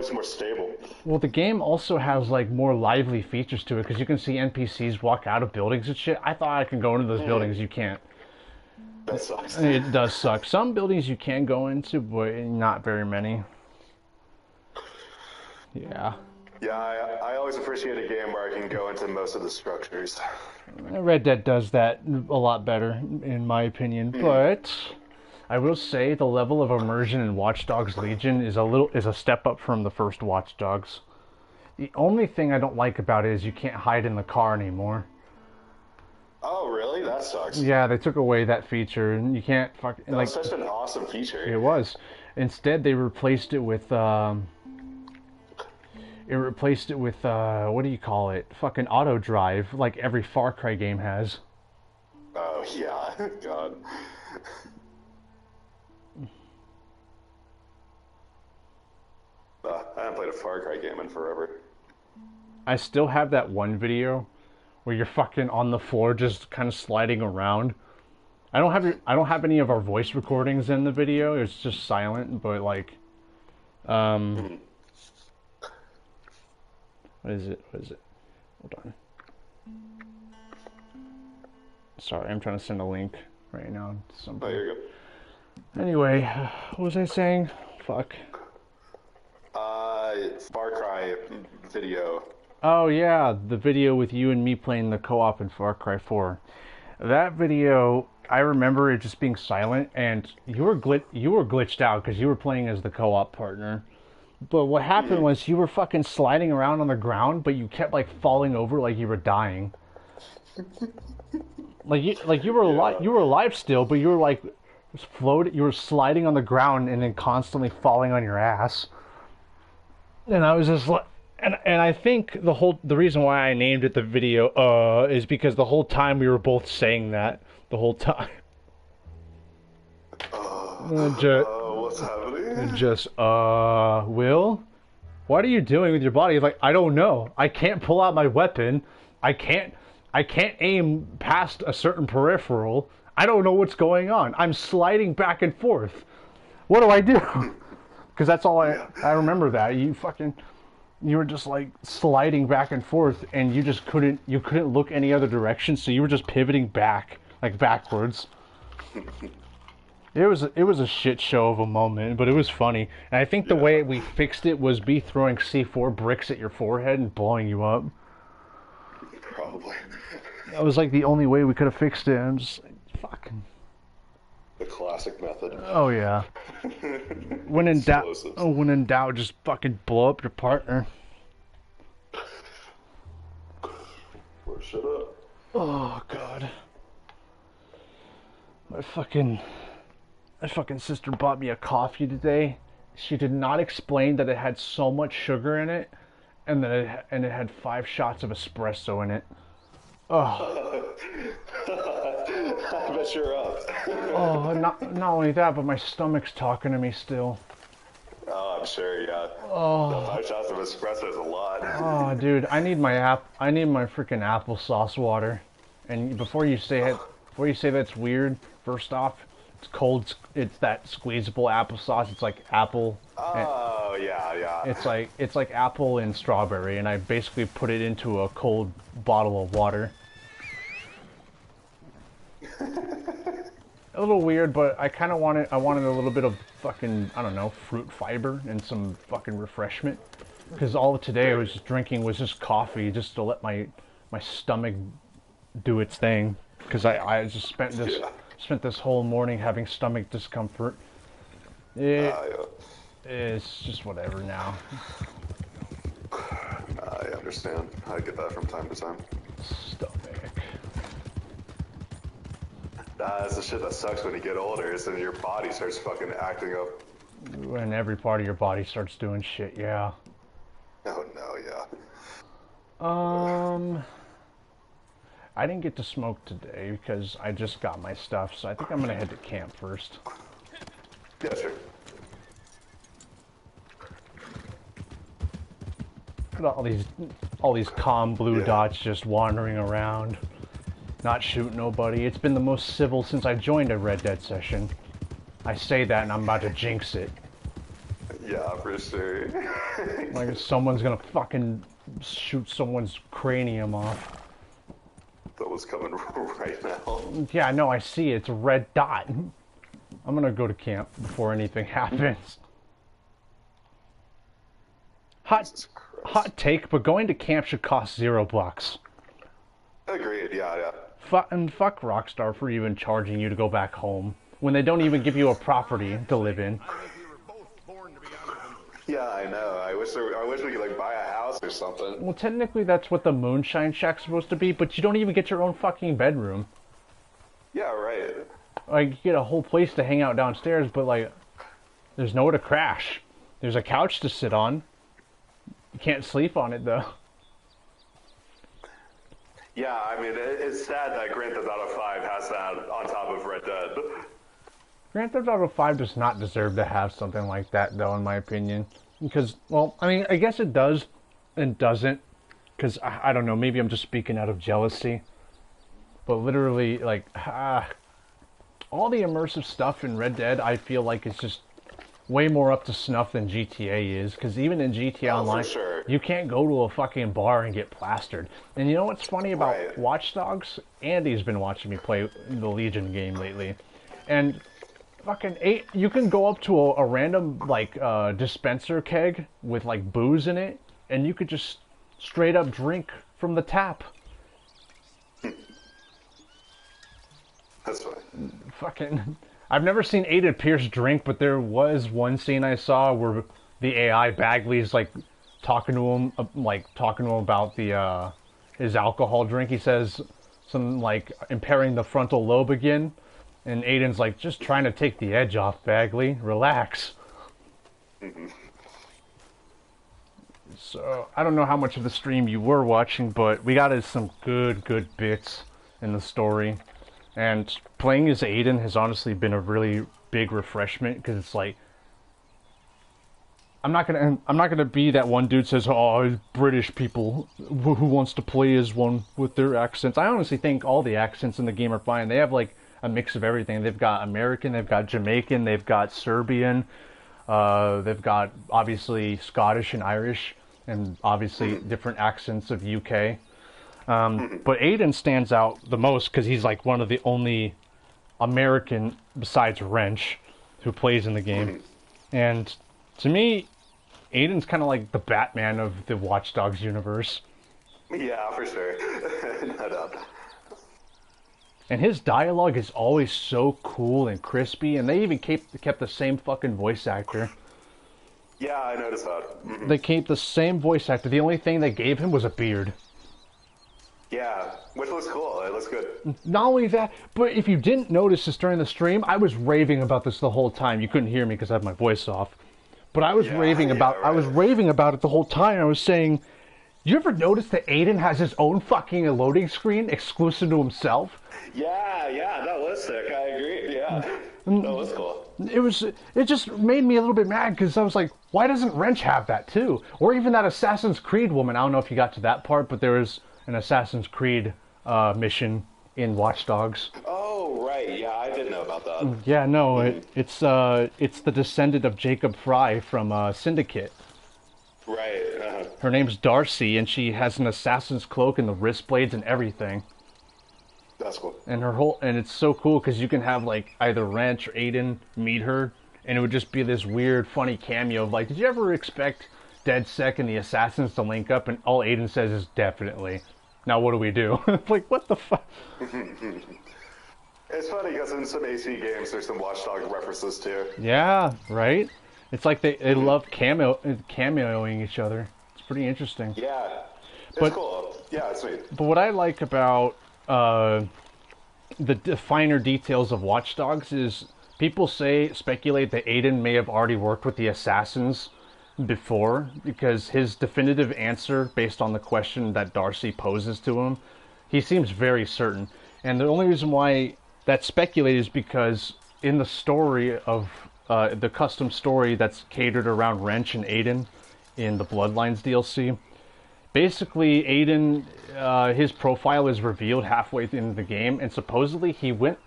It's more stable. Well, the game also has like more lively features to it because you can see NPCs walk out of buildings and shit. I thought I can go into those buildings. You can't. That sucks. It does suck. Some buildings you can go into, but not very many. Yeah. Yeah, I always appreciate a game where I can go into most of the structures. Red Dead does that a lot better, in my opinion. But I will say the level of immersion in Watch Dogs Legion is a step up from the first Watch Dogs. The only thing I don't like about it is you can't hide in the car anymore. Oh, really? That sucks. Yeah, they took away that feature, and you can't fucking That like. was such an awesome feature. It was. Instead, they replaced it with. What do you call it? Fucking auto drive, like every Far Cry game has. Oh yeah, God. I haven't played a Far Cry game in forever. I still have that one video where you're fucking on the floor just kind of sliding around. I don't have any of our voice recordings in the video. It's just silent, but like what is it? What is it? Hold on. Sorry, I'm trying to send a link right now to something. Oh, here you go. Anyway, what was I saying? Fuck. Far Cry video. Oh yeah, the video with you and me playing the co-op in Far Cry 4. That video, I remember it just being silent, and you were glitched out because you were playing as the co-op partner. But what happened was you were fucking sliding around on the ground, but you kept like falling over like you were dying. You were alive. You were alive still, but you were like floating. You were sliding on the ground and then constantly falling on your ass. And I was just like, and I think the reason why I named it the video is because the whole time we were both saying that the whole time. What's happening? Will, what are you doing with your body? He's like, I don't know. I can't pull out my weapon. I can't aim past a certain peripheral. I don't know what's going on. I'm sliding back and forth. What do I do? Because that's all I remember that. You were just like sliding back and forth and you couldn't look any other direction, so you were just pivoting back, like backwards. It was a shit show of a moment, but it was funny. And I think the way we fixed it was be throwing C4 bricks at your forehead and blowing you up. Probably. That was like the only way we could have fixed it. I'm just like, fucking. The classic method. Oh yeah. When in doubt, just fucking blow up your partner. Or shut up. Oh god. My fucking sister bought me a coffee today. She did not explain that it had so much sugar in it, and that it had 5 shots of espresso in it. Oh. I bet you're up. Oh, not only that, but my stomach's talking to me still. Oh, I'm sure, yeah. Oh. The 5 shots of espresso is a lot. Oh, dude, I need my freaking applesauce water. And before you say that's weird, first off, it's cold. It's that squeezable applesauce. It's like apple. Oh, yeah. It's like apple and strawberry, and I basically put it into a cold bottle of water. A little weird, but I kind of wanted a little bit of fucking, I don't know, fruit fiber and some fucking refreshment. Because all of today I was just drinking was just coffee, just to let my stomach do its thing. Because I just spent this whole morning having stomach discomfort. It's just whatever now. I understand. I get that from time to time. Stomach. That's the shit that sucks when you get older, is that your body starts fucking acting up. When every part of your body starts doing shit, yeah. Oh no, yeah. I didn't get to smoke today because I just got my stuff, so I think I'm gonna head to camp first. Yeah, sure. Look at all these calm blue dots just wandering around, not shooting nobody. It's been the most civil since I joined a Red Dead session. I say that and I'm about to jinx it. Yeah, for sure. Like someone's gonna fucking shoot someone's cranium off. That was coming right now. Yeah, I know, I see it. It's a red dot. I'm gonna go to camp before anything happens. Hot take, but going to camp should cost $0. Agreed, yeah. And fuck Rockstar for even charging you to go back home when they don't even give you a property to live in. Yeah, I know. I wish we could like buy a house or something. Well, technically that's what the Moonshine Shack's supposed to be, but you don't even get your own fucking bedroom. Yeah, right. Like, you get a whole place to hang out downstairs, but like, there's nowhere to crash. There's a couch to sit on. You can't sleep on it though. Yeah, I mean, it's sad that Grand Theft Auto 5 has that on top of Red Dead. Grand Theft Auto 5 does not deserve to have something like that, though, in my opinion. Because, well, I mean, I guess it does and doesn't. Because, I don't know, maybe I'm just speaking out of jealousy. But literally, like, all the immersive stuff in Red Dead, I feel like it's just way more up to snuff than GTA is. Because even in GTA Online, sure. You can't go to a fucking bar and get plastered. And you know what's funny about Watch Dogs? Andy's been watching me play the Legion game lately. And fucking you can go up to a random, like, dispenser keg with, like, booze in it, and you could just straight up drink from the tap. That's fine. Fucking... I've never seen Aiden Pierce drink, but there was one scene I saw where the AI Bagley's, like, talking to him about the, his alcohol drink. He says something like, impairing the frontal lobe again. And Aiden's like, just trying to take the edge off, Bagley. Relax. So, I don't know how much of the stream you were watching, but we got some good bits in the story. And playing as Aiden has honestly been a really big refreshment, because it's like, I'm not gonna be that one dude says, oh, British people who wants to play as one with their accents. I honestly think all the accents in the game are fine. They have like a mix of everything. They've got American, they've got Jamaican, they've got Serbian, they've got obviously Scottish and Irish, and obviously different accents of UK. But Aiden stands out the most because he's like one of the only American besides Wrench who plays in the game. And to me, Aiden's kind of like the Batman of the Watch Dogs universe. Yeah, for sure. No doubt. And his dialogue is always so cool and crispy, and they even kept the same fucking voice actor. Yeah, I noticed that. They kept the same voice actor. The only thing they gave him was a beard. Yeah, which looks cool. It looks good. Not only that, but if you didn't notice this during the stream, I was raving about this the whole time. You couldn't hear me because I had my voice off. But I was raving about I was raving about it the whole time. I was saying, you ever notice that Aiden has his own fucking loading screen exclusive to himself? Yeah, that was sick. I agree. Yeah, that was cool. It just made me a little bit mad because I was like, why doesn't Wrench have that too? Or even that Assassin's Creed woman. I don't know if you got to that part, but there was an Assassin's Creed mission in Watch Dogs. Oh, right. Yeah, I didn't know about that. Yeah, no, it's the descendant of Jacob Fry from Syndicate. Right. Her name's Darcy, and she has an assassin's cloak and the wrist blades and everything. That's cool. And it's so cool because you can have like either Wrench or Aiden meet her, and it would just be this weird, funny cameo of like, did you ever expect DedSec and the assassins to link up? And all Aiden says is definitely. Now what do we do? Like, what the fuck? It's funny because in some AC games there's some Watch Dogs references too. Yeah, right? It's like they love cameoing each other. It's pretty interesting. Yeah, it's cool. Yeah, it's sweet. But what I like about the finer details of Watch Dogs is people speculate that Aiden may have already worked with the assassins before, because his definitive answer based on the question that Darcy poses to him, he seems very certain. And the only reason why that's speculated is because in the story of the custom story that's catered around Wrench and Aiden in the Bloodlines DLC, basically Aiden, his profile is revealed halfway into the game, and supposedly he went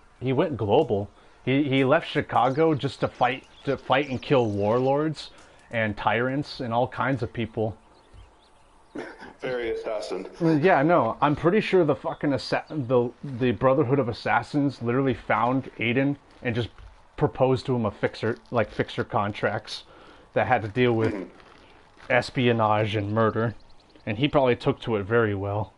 global. He left Chicago just to fight and kill warlords, and tyrants and all kinds of people. Very assassin. Yeah, no, I'm pretty sure the fucking the Brotherhood of Assassins literally found Aiden and just proposed to him a fixer contracts that had to deal with espionage and murder, and he probably took to it very well.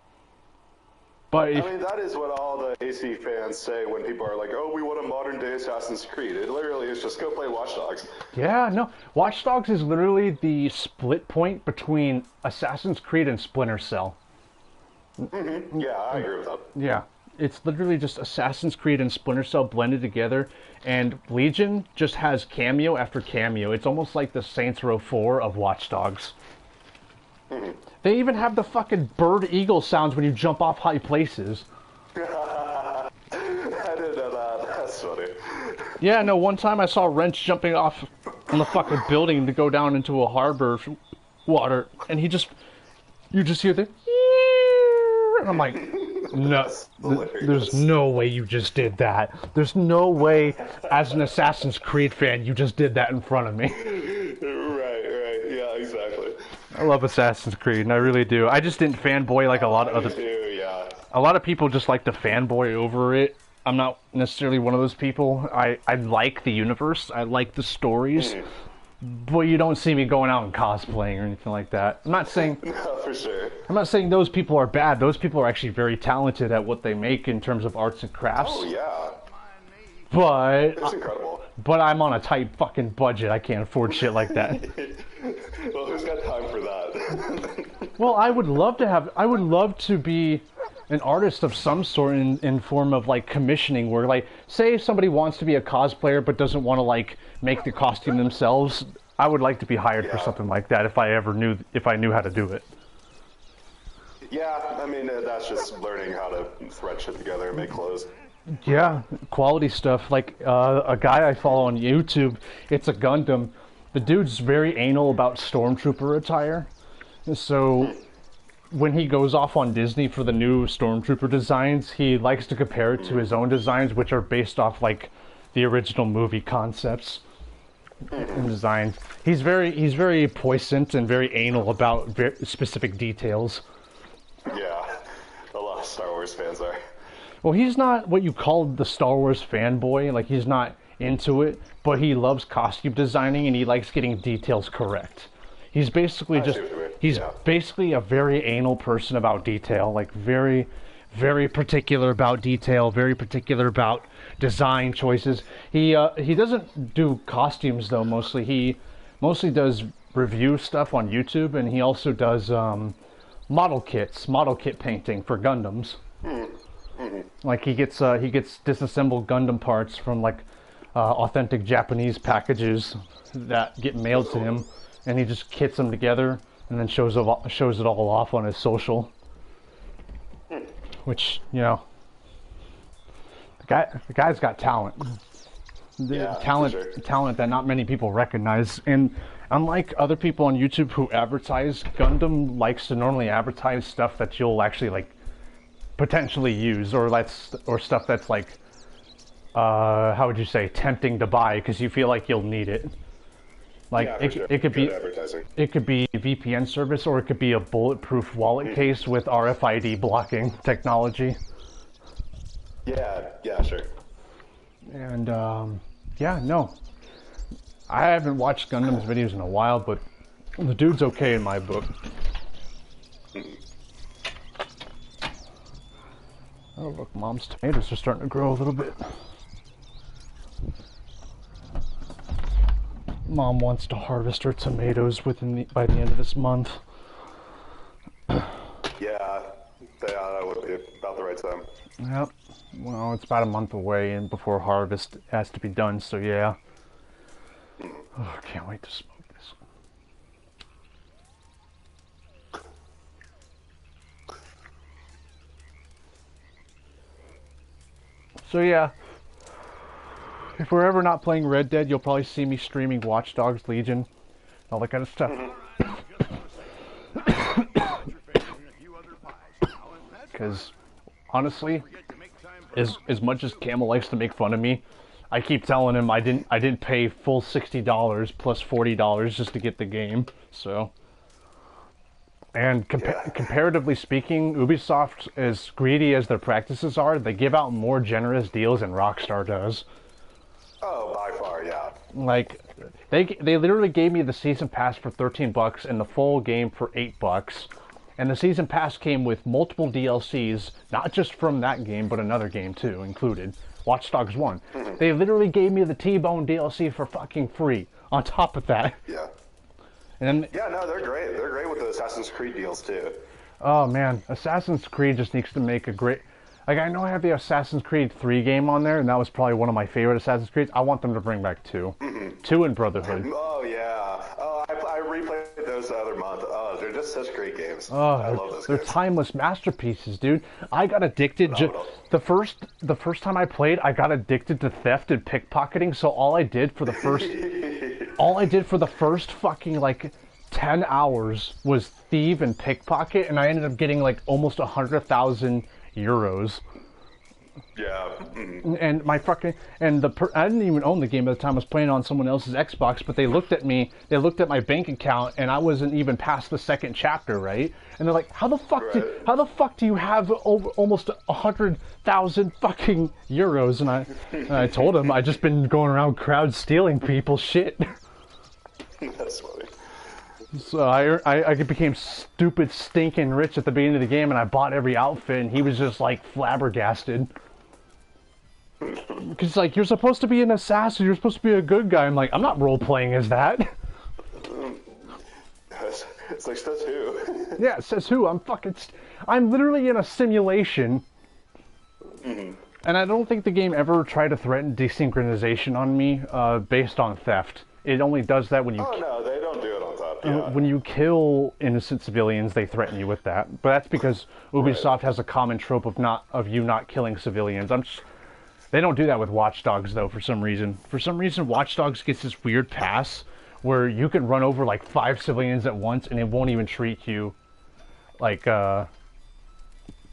But I mean, that is what all the AC fans say when people are like, "Oh, we want a modern-day Assassin's Creed." It literally is just go play Watch Dogs. yeah, no, Watch Dogs is literally the split point between Assassin's Creed and Splinter Cell. Yeah, I agree with that. Yeah, it's literally just Assassin's Creed and Splinter Cell blended together, and Legion just has cameo after cameo. It's almost like the Saints Row 4 of Watch Dogs. They even have the fucking bird eagle sounds when you jump off high places. I didn't know that. That's funny. Yeah, no, one time I saw Wrench jumping off on the fucking building to go down into a harbor water, and you just hear the and I'm like, no, there's no way you just did that. There's no way, as an Assassin's Creed fan, you just did that in front of me. Right. Yeah, exactly. I love Assassin's Creed, and I really do. I just didn't fanboy like a lot of other. Yeah. A lot of people just like to fanboy over it. I'm not necessarily one of those people. I like the universe. I like the stories. But you don't see me going out and cosplaying or anything like that. I'm not saying... No, for sure. I'm not saying those people are bad. Those people are actually very talented at what they make in terms of arts and crafts. Oh, yeah. But... It's incredible. But I'm on a tight fucking budget. I can't afford shit like that. Well, who's got time for that? Well, I would love to be an artist of some sort in form of like commissioning, where like, say if somebody wants to be a cosplayer but doesn't want to like make the costume themselves, I would like to be hired for something like that if I knew how to do it. Yeah, I mean, that's just learning how to thread shit together and make clothes. Yeah, quality stuff. Like a guy I follow on YouTube, it's a Gundam. The dude's very anal about Stormtrooper attire. So when he goes off on Disney for the new Stormtrooper designs, he likes to compare it to his own designs, which are based off like the original movie concepts and designs. He's very puissant and very anal about specific details. Yeah, a lot of Star Wars fans are. Well, he's not what you call the Star Wars fanboy. Like, he's not into it, but he loves costume designing and he likes getting details correct. He's basically basically a very anal person about detail, like very, very particular about detail, very particular about design choices. He doesn't do costumes though. Mostly he does review stuff on YouTube, and he also does model kit painting for Gundams. Like he gets disassembled Gundam parts from like authentic Japanese packages that get mailed to him, and he just kits them together and then shows it all off on his social. Which, you know, the guy's got talent. Talent that not many people recognize. And unlike other people on YouTube who advertise, Gundam likes to normally advertise stuff that you'll actually like potentially use, or stuff that's like how would you say, tempting to buy because you feel like you'll need it. Like it could be VPN service, or it could be a bulletproof wallet case with RFID blocking technology. Yeah, sure. And no, I haven't watched Gundam's videos in a while, but the dude's okay in my book. Oh look, Mom's tomatoes are starting to grow a little bit. Mom wants to harvest her tomatoes by the end of this month. Yeah, that would be about the right time. Yep. Well, it's about a month away and before harvest has to be done, so yeah. Oh, I can't wait to smoke this. So yeah, if we're ever not playing Red Dead, you'll probably see me streaming Watch Dogs, Legion, all that kind of stuff. Because honestly, as much as Camel likes to make fun of me, I keep telling him I didn't pay full $60 plus $40 just to get the game. So, and comparatively speaking, Ubisoft, as greedy as their practices are, they give out more generous deals than Rockstar does. Oh, by far, yeah. Like, they literally gave me the season pass for $13 and the full game for $8. And the season pass came with multiple DLCs, not just from that game, but another game too, included. Watch Dogs 1. They literally gave me the T-Bone DLC for fucking free, on top of that. Yeah. And then, Yeah, no, they're great. They're great with the Assassin's Creed deals, too. oh man, Assassin's Creed just needs to make a great... Like, I know I have the Assassin's Creed 3 game on there, and that was probably one of my favorite Assassin's Creeds. I want them to bring back 2. 2 and Brotherhood. Oh, yeah. Oh, I replayed those the other month. Oh, they're just such great games. Oh, I love those they're games. timeless masterpieces, dude. I got addicted. The first time I played, I got addicted to theft and pickpocketing. So all I did for the first fucking like 10 hours was thieve and pickpocket, and I ended up getting like almost 100,000 euros. Yeah. And my fucking I didn't even own the game at the time. I was playing on someone else's Xbox, but they looked at me. They looked at my bank account, and I wasn't even past the second chapter, right? And they're like, "How the fuck do you have over almost 100,000 fucking euros?" And I told them I just been going around crowd stealing people's shit. That's funny. So I became stupid, stinking rich at the beginning of the game, and I bought every outfit, and he was just like flabbergasted. Because like, you're supposed to be an assassin, you're supposed to be a good guy. I'm like, I'm not role playing as that. It's like, says who? Yeah, it says who? I'm literally in a simulation. And I don't think the game ever tried to threaten desynchronization on me based on theft. It only does that when you... Oh, no, they don't do it on top. Yeah. When you kill innocent civilians, they threaten you with that. But that's because Ubisoft has a common trope of you not killing civilians. They don't do that with Watch Dogs, though, for some reason. For some reason, Watch Dogs gets this weird pass where you can run over like 5 civilians at once, and it won't even treat you like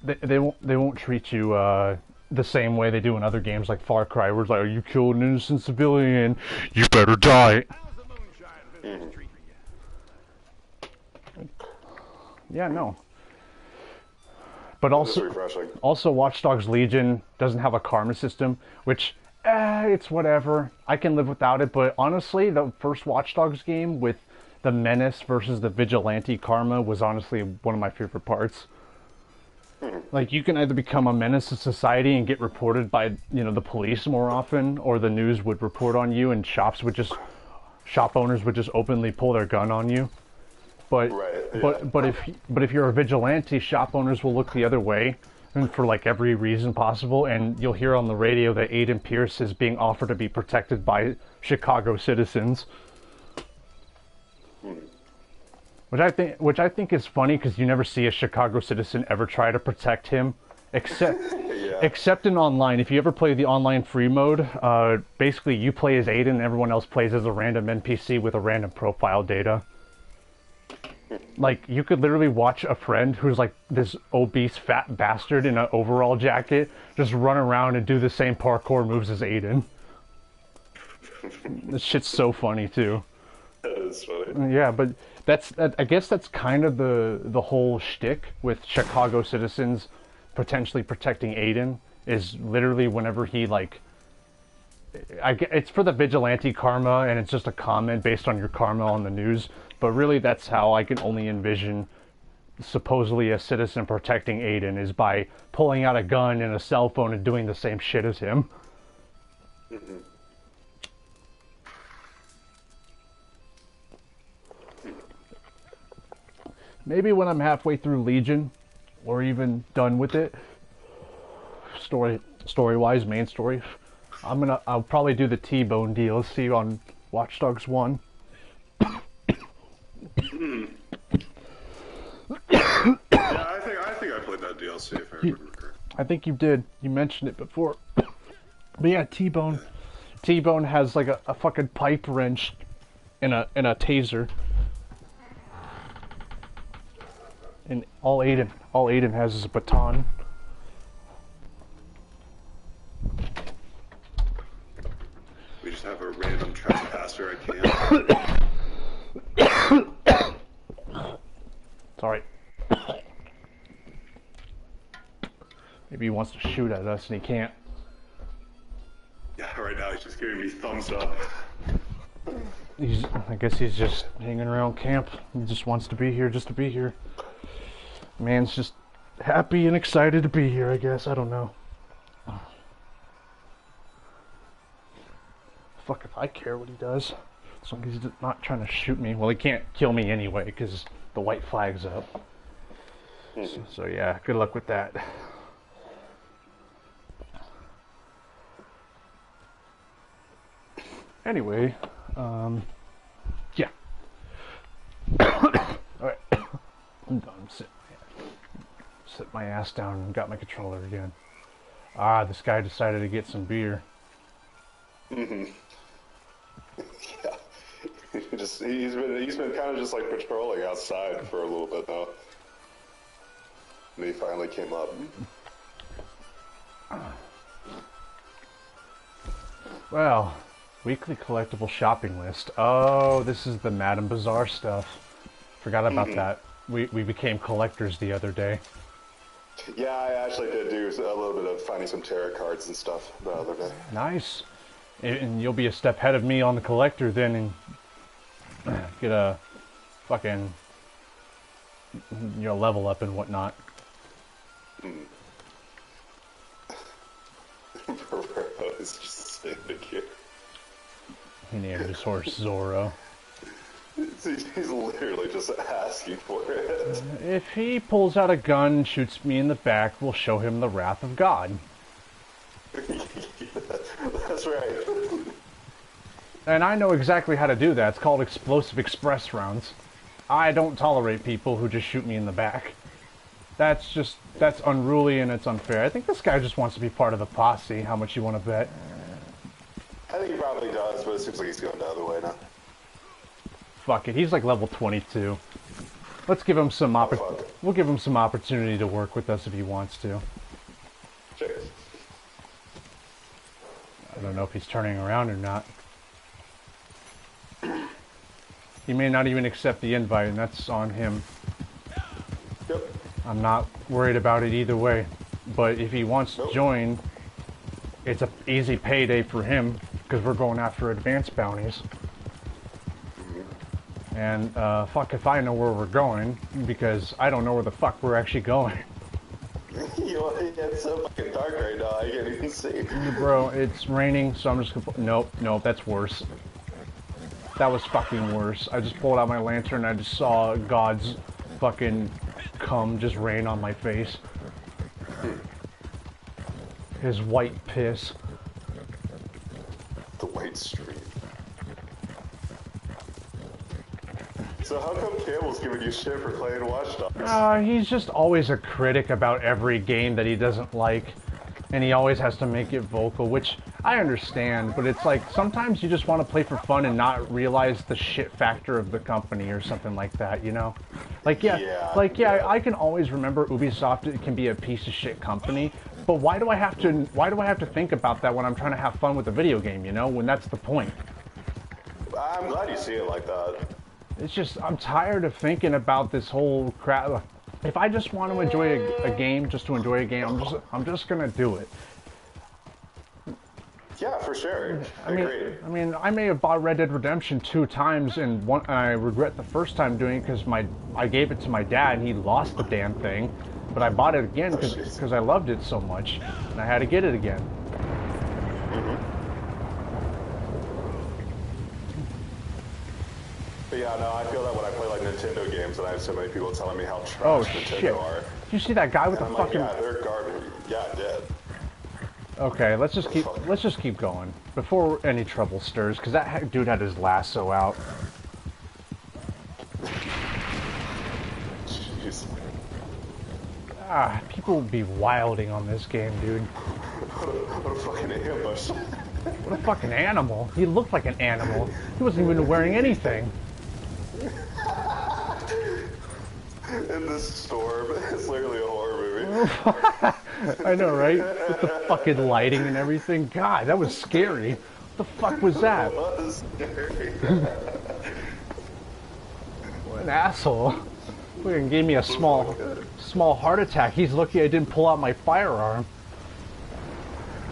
they won't treat you the same way they do in other games like Far Cry, where it's like, "Oh, you killed an innocent civilian, you better die." Yeah, no. But also Watch Dogs Legion doesn't have a karma system, which, it's whatever. I can live without it, but honestly, the first Watch Dogs game with the menace versus the vigilante karma was honestly one of my favorite parts. Like, you can either become a menace to society and get reported by, the police more often, or the news would report on you and shop owners would just openly pull their gun on you. But if you're a vigilante, shop owners will look the other way, and for like every reason possible, and you'll hear on the radio that Aiden Pierce is being offered to be protected by Chicago citizens. Which I think is funny, because you never see a Chicago citizen ever try to protect him, except in online. If you ever play the online free mode, basically you play as Aiden, and everyone else plays as a random NPC with a random profile data. Like, you could literally watch a friend who's like this obese fat bastard in an overall jacket just run around and do the same parkour moves as Aiden. This shit's so funny too. That is funny. Yeah, but I guess that's kind of the whole shtick with Chicago citizens potentially protecting Aiden, is literally whenever he like... it's for the vigilante karma, and it's just a comment based on your karma on the news. But really, that's how I can only envision supposedly a citizen protecting Aiden, is by pulling out a gun and a cell phone and doing the same shit as him. Maybe when I'm halfway through Legion, or even done with it, story-wise, main story, I'll probably do the T-Bone DLC on Watch Dogs 1. Yeah, I think I played that DLC, if I remember correctly. I think you did. You mentioned it before. But yeah, T-Bone has like a fucking pipe wrench and a taser. And all Aiden has is a baton. Sorry. Maybe he wants to shoot at us and he can't. Yeah, right now he's just giving me thumbs up. I guess he's just hanging around camp. He just wants to be here just to be here. Man's just happy and excited to be here, I guess. I don't know. Fuck if I care what he does. As long as he's not trying to shoot me. Well, he can't kill me anyway because the white flag's up. So yeah, good luck with that. Anyway, yeah. Alright. I'm done. Sit my ass down and got my controller again. Ah, this guy decided to get some beer. Mm-hmm. Yeah. He's been kind of just like patrolling outside for a little bit now. And he finally came up. Well, weekly collectible shopping list. Oh, this is the Madame Bazaar stuff. Forgot about that. We became collectors the other day. Yeah, I actually did do a little bit of finding some tarot cards and stuff the other day. Nice. And you'll be a step ahead of me on the collector then and get a fucking, level up and whatnot. It's just standing here. He named his horse Zorro. He's literally just asking for it. If he pulls out a gun and shoots me in the back, we'll show him the wrath of God. That's right. And I know exactly how to do that. It's called explosive express rounds. I don't tolerate people who just shoot me in the back. That's unruly and it's unfair. I think this guy just wants to be part of the posse. How much you want to bet? I think he probably does, but it seems like he's going the other way now. Fuck it, he's like level 22. Let's give him some we'll give him some opportunity to work with us if he wants to. Sure. I don't know if he's turning around or not. He may not even accept the invite, and that's on him. Yep. I'm not worried about it either way. But if he wants to join, it's an easy payday for him, because we're going after advanced bounties. And fuck if I know where we're going, because I don't know where the fuck we're actually going. It's so fucking dark right now, I can't even see. Bro, it's raining, so I'm just gonna... Nope, that's worse. That was fucking worse. I just pulled out my lantern and I just saw God's fucking cum just rain on my face. His white piss. The white street. So how come Campbell's giving you shit for playing Watch Dogs? He's just always a critic about every game that he doesn't like. And he always has to make it vocal, which I understand, but it's like sometimes you just want to play for fun and not realize the shit factor of the company or something like that, you know? Like, I can always remember Ubisoft can be a piece of shit company, but why do I have to think about that when I'm trying to have fun with a video game, you know? When that's the point. I'm glad you see it like that. It's just, I'm tired of thinking about this whole crap. If I just want to enjoy a game, just to enjoy a game, I'm just gonna do it. Yeah, for sure. I agree. I mean, I may have bought Red Dead Redemption 2 times, and I regret the first time doing it because I gave it to my dad, and he lost the damn thing. But I bought it again because I loved it so much, and I had to get it again. But yeah, no, I feel that when I play like Nintendo games, and I have so many people telling me how trash Nintendo are. Did you see that guy with the fucking? Like, yeah, they're garbage. Yeah, I did. Okay, let's just keep going before any trouble stirs, because that dude had his lasso out. Jeez. People would be wilding on this game, dude. What a fucking ambush. What a fucking animal. He looked like an animal. He wasn't even wearing anything. In this storm, it's literally a horror movie. I know, right? With the fucking lighting and everything. God, that was scary. What the fuck was that? It was scary. What an asshole. Fucking gave me a small heart attack. He's lucky I didn't pull out my firearm.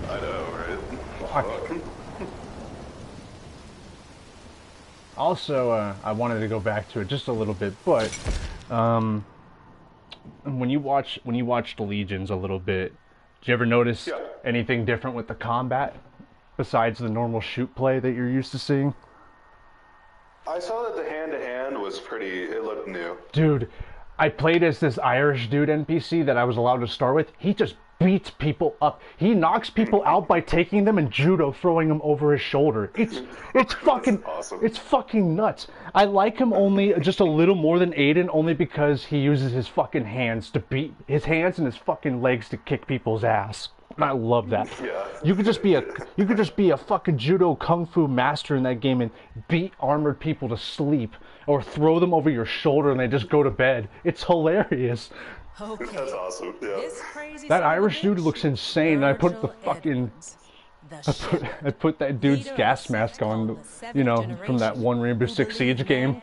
I know, right? Fuck. Also, I wanted to go back to it just a little bit, but when you watched the Legions a little bit, did you ever notice anything different with the combat besides the normal shoot play that you're used to seeing? I saw that the hand-to-hand was pretty, it looked new. Dude, I played as this Irish dude NPC that I was allowed to start with. He just beats people up. He knocks people out by taking them and judo throwing them over his shoulder. It's fucking awesome. It's fucking nuts. I like him only just a little more than Aiden, only because he uses his fucking hands to beat his hands and his fucking legs to kick people's ass. And I love that. Yeah. You could just be a fucking judo kung fu master in that game and beat armored people to sleep or throw them over your shoulder and they just go to bed. It's hilarious. Okay. That's awesome, yeah. That Irish dude looks insane. And I put the fucking I put that dude's gas mask on, you know, from that one Rainbow Six Siege game.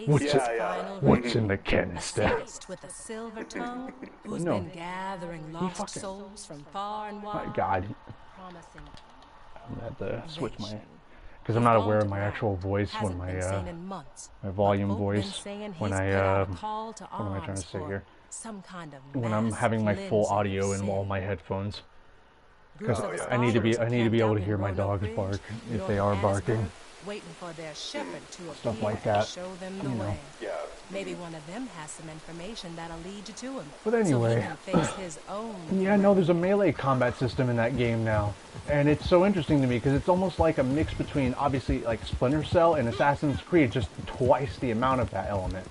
What's in the canister? With a silver tongue, who's No. been gathering lost souls from far and wide. My God, Promising I'm gonna have to switch my, because I'm not aware of my actual voice when my volume voice when I what am I trying to say here? When I'm having my full audio in all my headphones. Because I need to be able to hear my dogs bark if they are barking. Waiting for their shepherd to Stuff appear like that, and show them the you know. way. Yeah. Maybe one of them has some information that'll lead you to him. But anyway. So he can face his own. Yeah, no, there's a melee combat system in that game now. And it's so interesting to me because it's almost like a mix between, obviously, like Splinter Cell and Assassin's Creed, just twice the amount of that element.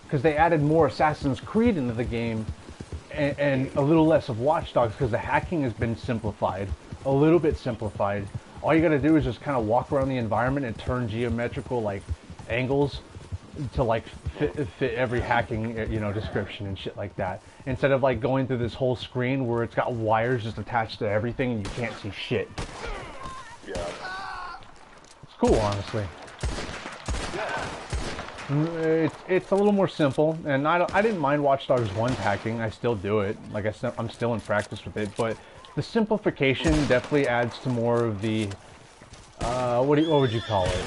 Because they added more Assassin's Creed into the game and a little less of Watch Dogs because the hacking has been simplified. A little bit simplified. All you gotta do is just kind of walk around the environment and turn geometrical, like, angles to, like, fit every hacking, you know, description and shit like that. Instead of, like, going through this whole screen where it's got wires just attached to everything and you can't see shit. Yeah. It's cool, honestly. It's a little more simple, and I didn't mind Watch Dogs 1's hacking. I still do it. Like I said, I'm still in practice with it, but the simplification definitely adds to more of the what would you call it?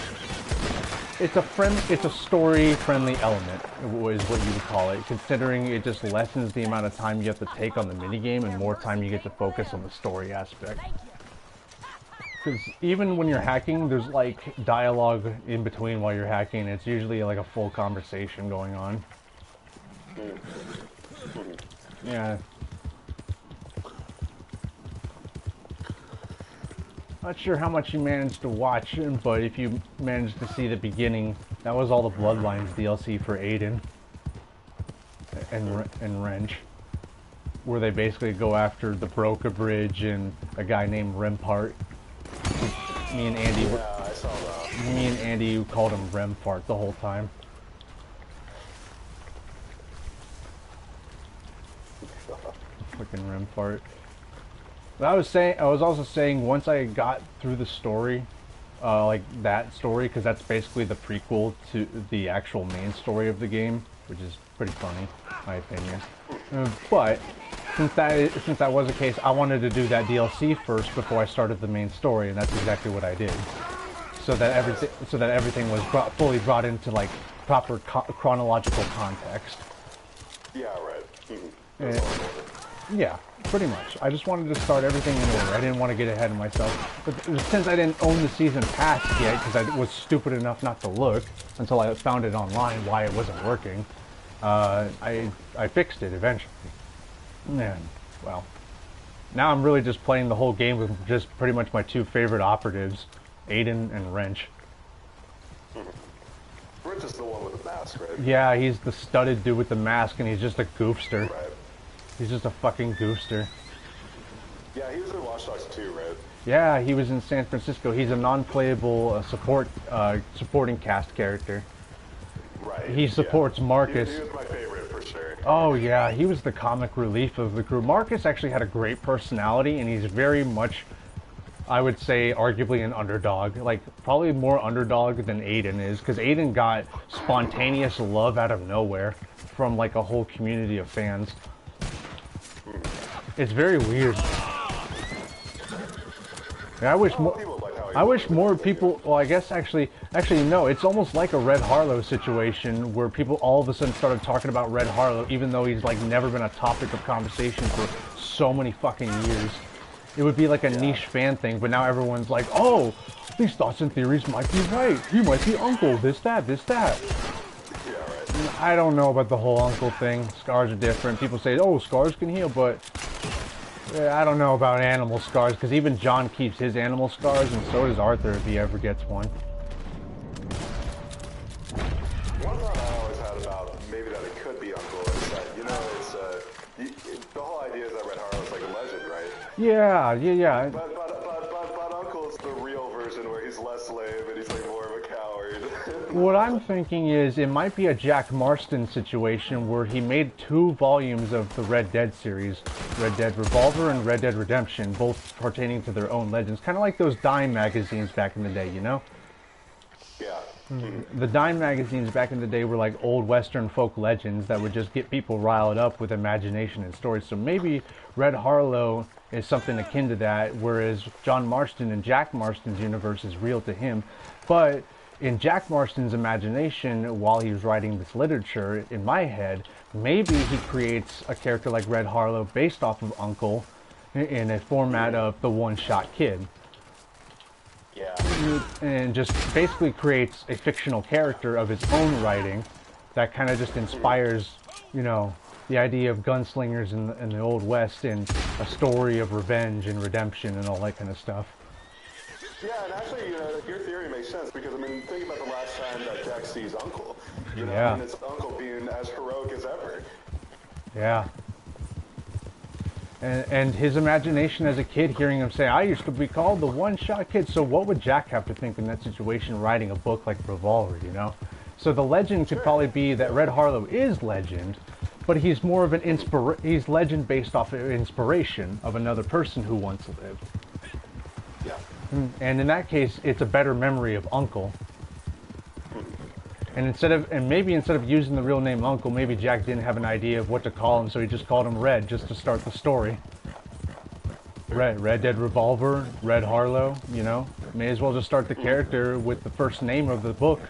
It's a story-friendly element, is what you would call it, considering it just lessens the amount of time you have to take on the minigame and more time you get to focus on the story aspect. Because even when you're hacking, there's like dialogue in between while you're hacking. It's usually like a full conversation going on. Yeah. Not sure how much you managed to watch, but if you managed to see the beginning, that was all the Bloodlines DLC for Aiden and Wrench, where they basically go after the Broca Bridge and a guy named Rempart. Me and Andy I saw that. Me and Andy called him Remfart the whole time. Fucking Remfart. But I was also saying once I got through the story, like that story, because that's basically the prequel to the actual main story of the game, which is pretty funny, in my opinion. But since that was the case, I wanted to do that DLC first before I started the main story, and that's exactly what I did. So that everything was fully brought into like proper chronological context. Yeah, right. Yeah, pretty much. I just wanted to start everything in order. I didn't want to get ahead of myself. But since I didn't own the season pass yet, because I was stupid enough not to look until I found it online why it wasn't working, I fixed it eventually. And, well, now I'm really just playing the whole game with just pretty much my two favorite operatives, Aiden and Wrench. Wrench is the one with the mask, right? Yeah, he's the studded dude with the mask, and he's just a goofster. Right. He's just a fucking goofster. Yeah, he was in Watch Dogs 2, right? Yeah, he was in San Francisco. He's a non-playable supporting cast character. Right. He supports Marcus. He was my favorite for sure. Oh yeah, he was the comic relief of the crew. Marcus actually had a great personality, and he's very much I would say arguably an underdog. Like, probably more underdog than Aiden is, because Aiden got spontaneous love out of nowhere from, like, a whole community of fans. It's very weird. Yeah, I wish more people, well, I guess actually no, it's almost like a Red Harlow situation where people all of a sudden started talking about Red Harlow even though he's like never been a topic of conversation for so many fucking years. It would be like a niche fan thing, but now everyone's like, oh, these thoughts and theories might be right. He might be Uncle, this, that. Yeah, right. I don't know about the whole Uncle thing. Scars are different. People say, oh, scars can heal, but I don't know about animal scars, because even John keeps his animal scars, and so does Arthur if he ever gets one. One thought I always had about maybe that it could be Uncle is that, you know, the whole idea is that Red Harlow's like a legend, right? Yeah. But Uncle's the real version where he's less lame and he's like more of a coward. What I'm thinking is it might be a Jack Marston situation where he made 2 volumes of the Red Dead series, Red Dead Revolver and Red Dead Redemption, both pertaining to their own legends, kind of like those Dime magazines back in the day, you know? Yeah. The Dime magazines back in the day were like old Western folk legends that would just get people riled up with imagination and stories. So maybe Red Harlow is something akin to that, whereas John Marston and Jack Marston's universe is real to him. But in Jack Marston's imagination, while he was writing this literature, in my head, maybe he creates a character like Red Harlow based off of Uncle in a format of the one-shot kid. Yeah. And just basically creates a fictional character of his own writing that kind of just inspires, you know, the idea of gunslingers in the Old West and a story of revenge and redemption and all that kind of stuff. Yeah, and actually, you know, your theory makes sense because, I mean, think about the last time that Jack sees Uncle. You know, Yeah. and it's Uncle being as heroic as ever. Yeah. And his imagination as a kid, hearing him say, I used to be called the one-shot kid. So what would Jack have to think in that situation writing a book like Revolver, you know? So the legend could probably be that Red Harlow is legend, but he's more of an he's legend based off of inspiration of another person who once lived. Yeah. And in that case, it's a better memory of Uncle. And maybe instead of using the real name Uncle, maybe Jack didn't have an idea of what to call him, so he just called him Red just to start the story. Red Dead Revolver, Red Harlow, you know? May as well just start the character with the first name of the book.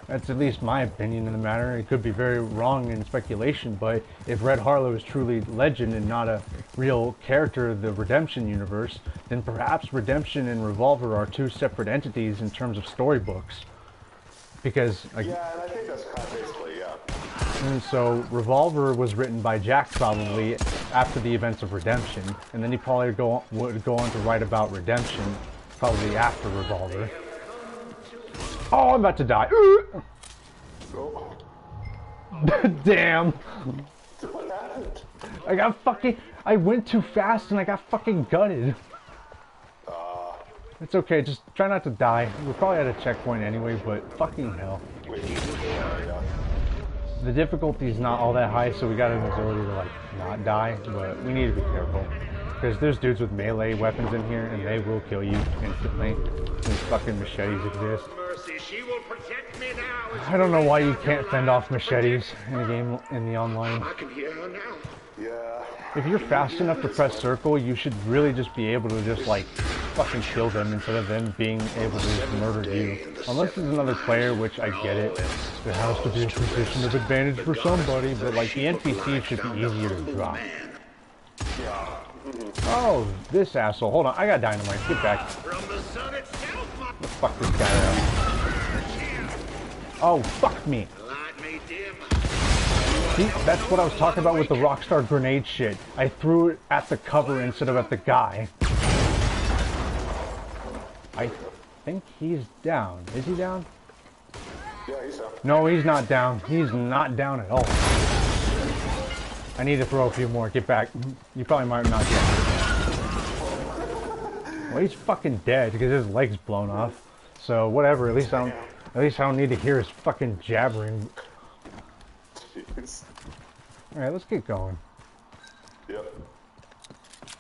That's at least my opinion in the matter. It could be very wrong in speculation, but if Red Harlow is truly legend and not a real character of the Redemption universe, then perhaps Redemption and Revolver are 2 separate entities in terms of storybooks. Because Yeah, and I think that's kind of basically, yeah. and so Revolver was written by Jack probably after the events of Redemption, and then he probably would go on to write about Redemption probably after Revolver. Oh, I'm about to die. Oh. Damn. What happened? I went too fast and I got fucking gutted. It's okay, just try not to die. We're probably at a checkpoint anyway, but fucking hell. The difficulty's not all that high, so we got an ability to like not die, but we need to be careful. Because there's dudes with melee weapons in here and they will kill you instantly. These fucking machetes exist. I don't know why you can't fend off machetes in the game, in the online. I can hear her now. Yeah. If you're fast enough to press circle, you should really just be able to just like fucking kill them instead of them being able to just murder you. Unless there's another player, which I get it. There has to be a position of advantage for somebody, but like the NPCs should be easier to drop. Oh, this asshole. Hold on, I got dynamite. Get back. Let's fuck this guy up. Oh, fuck me. See, that's what I was talking about with the Rockstar grenade shit. I threw it at the cover instead of at the guy. I think he's down. Is he down? Yeah, he's down. No, he's not down. He's not down at all. I need to throw a few more. Get back. You probably might not get it. Well, he's fucking dead because his leg's blown off. So whatever. At least I don't need to hear his fucking jabbering. Jeez. All right, let's get going. Yep.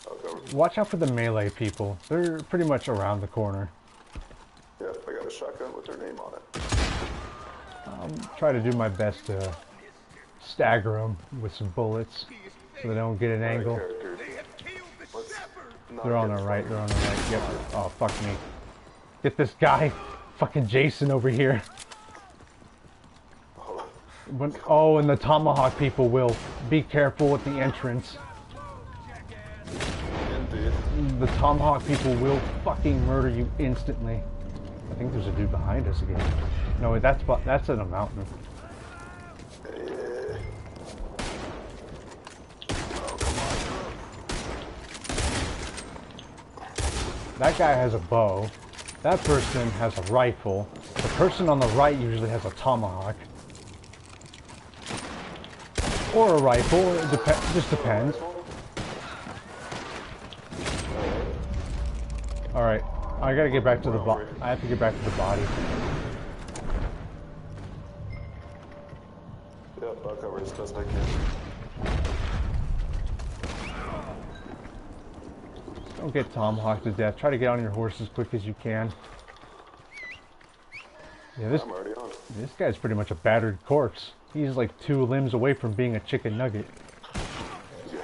Okay. Watch out for the melee people. They're pretty much around the corner. Yep, I got a shotgun with their name on it. Try to do my best to stagger them with some bullets so they don't get an angle. They're on the right, they're on the right. Yep. Oh, fuck me. Get this guy, fucking Jason over here. Oh, and the tomahawk people will. Be careful with the entrance. The tomahawk people will fucking murder you instantly. I think there's a dude behind us again. No, that's in a mountain. That guy has a bow. That person has a rifle. The person on the right usually has a tomahawk. Or a rifle. It just depends. Alright. I gotta get back to the body. I have to get back to the body. Yep, I'll cover as best I can. Don't get tomahawked to death. Try to get on your horse as quick as you can. Yeah, I'm already on it. this guy's pretty much a battered corpse. He's like 2 limbs away from being a chicken nugget. Yeah.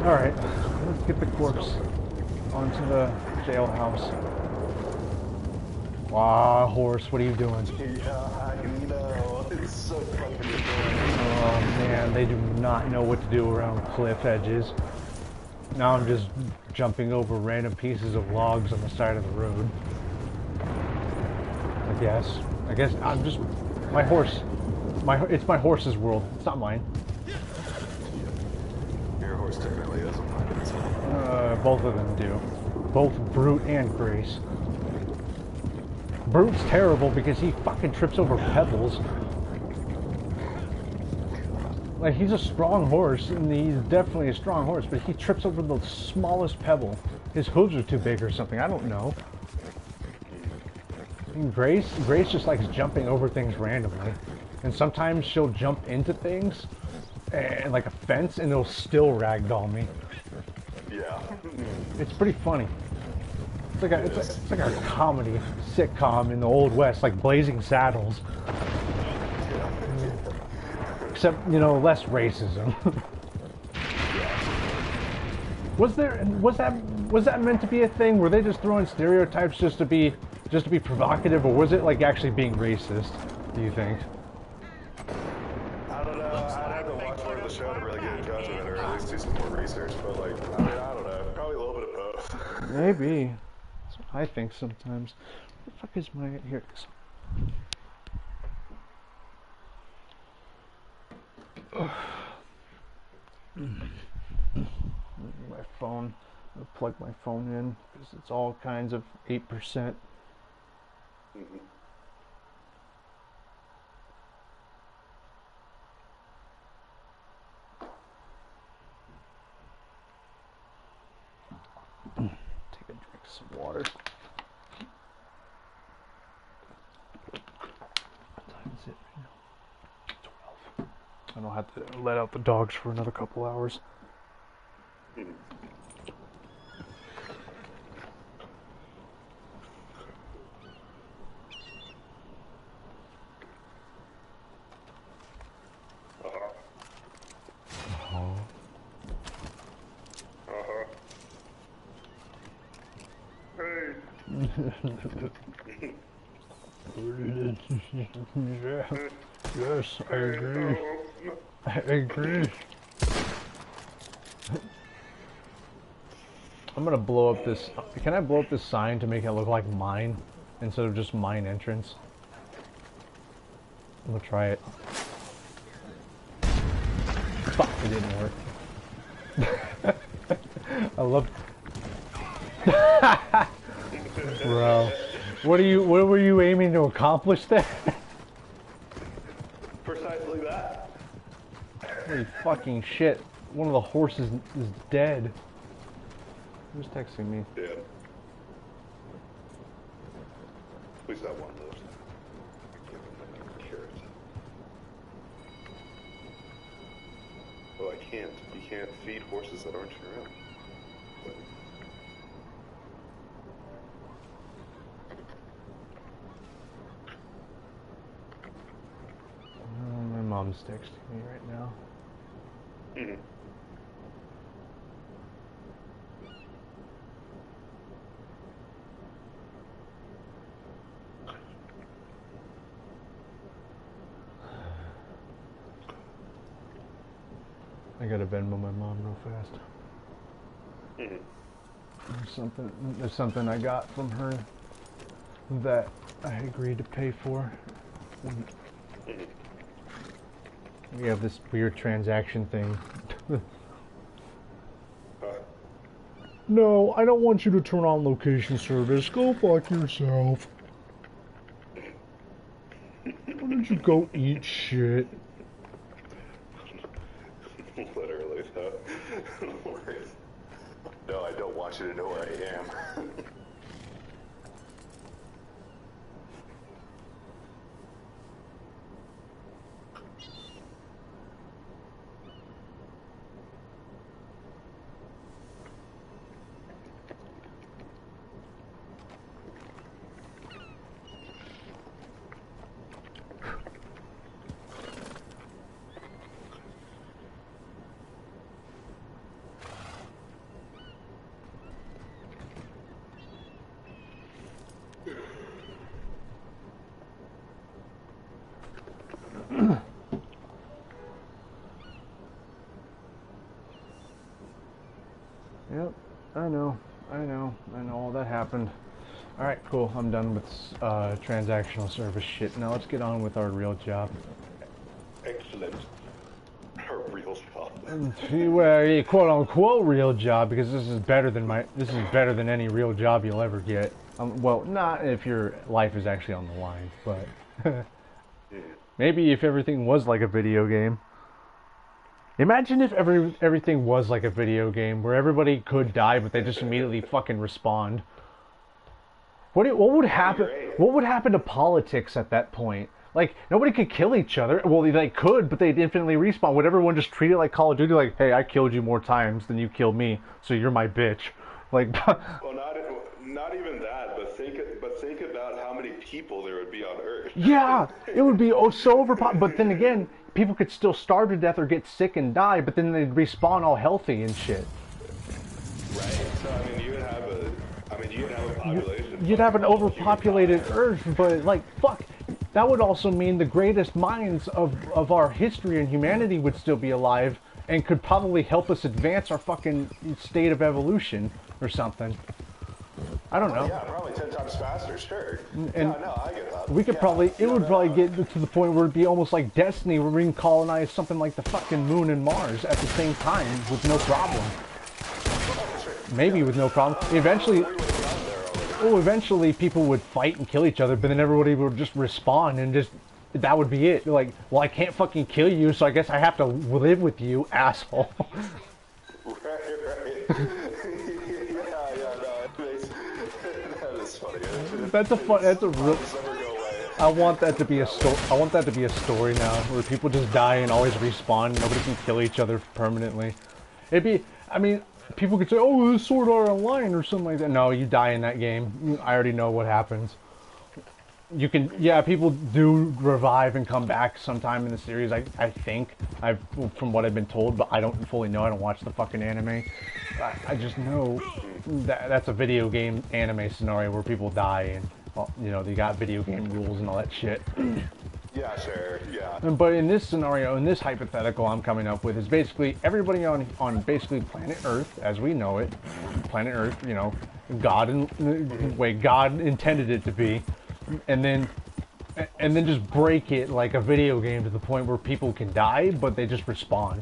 Alright, let's get the corpse onto the jailhouse. Wow, horse, what are you doing? Yeah, I know. It's so fucking annoying. Oh man, they do not know what to do around cliff edges. Now I'm just jumping over random pieces of logs on the side of the road. I guess I'm just... My horse. It's my horse's world. It's not mine. Your horse technically doesn't mind it. Both of them do. Both Brute and Grace. Brute's terrible because he fucking trips over pebbles. Like, he's a strong horse, and he's definitely a strong horse, but he trips over the smallest pebble. His hooves are too big or something, I don't know. And Grace just likes jumping over things randomly. And sometimes she'll jump into things, and like a fence, and it'll still ragdoll me. Yeah. It's pretty funny. It's like a comedy sitcom in the Old West, like Blazing Saddles. Except, you know, less racism. Was that meant to be a thing? Were they just throwing stereotypes just to be provocative, or was it like actually being racist, do you think? I don't know. I'd have to watch more of the show to really get a judgment, or at least do some more research, but like, I mean, I don't know. Probably a little bit of both. Maybe. That's what I think sometimes. Where the fuck is my... Here it is. My phone. I'm gonna plug my phone in because it's all kinds of 8%. Take a drink of some water. What time is it right now? 12. I don't have to let out the dogs for another couple hours. Yes, I agree. I agree. I'm gonna blow up this. Can I blow up this sign to make it look like mine instead of just mine entrance? I'm gonna try it. Fuck, it didn't work. I love. Bro, what were you aiming to accomplish there? Precisely that. Holy fucking shit! One of the horses is dead. Who's texting me? Yeah. At least that one lives. can't. You can't feed horses that aren't your own. My mom's texting me right now. Mm-hmm. I gotta Venmo my mom real fast. Mm-hmm. There's something I got from her that I agreed to pay for. Mm-hmm. We have this weird transaction thing. No, I don't want you to turn on location service. Go fuck yourself. Why don't you go eat shit? Literally, though. No, I don't want you to know where I am. Yep, I know all that happened. Alright, cool, I'm done with transactional service shit. Now let's get on with our real job. Excellent. Her real job. Well, quote unquote real job, because this is better than any real job you'll ever get. Well, not if your life is actually on the line, but maybe if everything was like a video game. Imagine if everything was like a video game where everybody could die, but they just immediately fucking respawned. What would happen? What would happen to politics at that point? Like, nobody could kill each other. Well, they could, but they'd infinitely respawn. Would everyone just treat it like Call of Duty? Like, hey, I killed you more times than you killed me, so you're my bitch. Like, well, not even that, but think about how many people there would be on Earth. Yeah, it would be so overpowered. But then again, people could still starve to death or get sick and die, but then they'd respawn all healthy and shit. Right. So I mean, you'd have a population. You'd have an overpopulated Earth, but like, fuck. That would also mean the greatest minds of our history and humanity would still be alive and could probably help us advance our fucking state of evolution or something. I don't know. Yeah, probably 10 times faster, sure. And yeah, no, I get that. We could it would probably get to the point where it'd be almost like Destiny, where we can colonize something like the fucking moon and Mars at the same time with no problem. Maybe with no problem. Eventually people would fight and kill each other, but then everybody would just respawn and just, that would be it. Like, well, I can't fucking kill you, so I guess I have to live with you, asshole. Right. That is funny. That's a real. I want that to be a story. I want that to be a story now, where people just die and always respawn. Nobody can kill each other permanently. It'd be. I mean, people could say, "Oh, this Sword Art Online" or something like that. No, you die in that game. I already know what happens. You can, yeah, people do revive and come back sometime in the series. I think, from what I've been told, but I don't fully know. I don't watch the fucking anime. I just know that's a video game anime scenario where people die and, well, you know, they got video game rules and all that shit. Yeah, sure, yeah. But in this scenario, in this hypothetical I'm coming up with, is basically everybody on basically planet Earth, as we know it, planet Earth, you know, God intended it to be. And then just break it like a video game to the point where people can die, but they just respawn.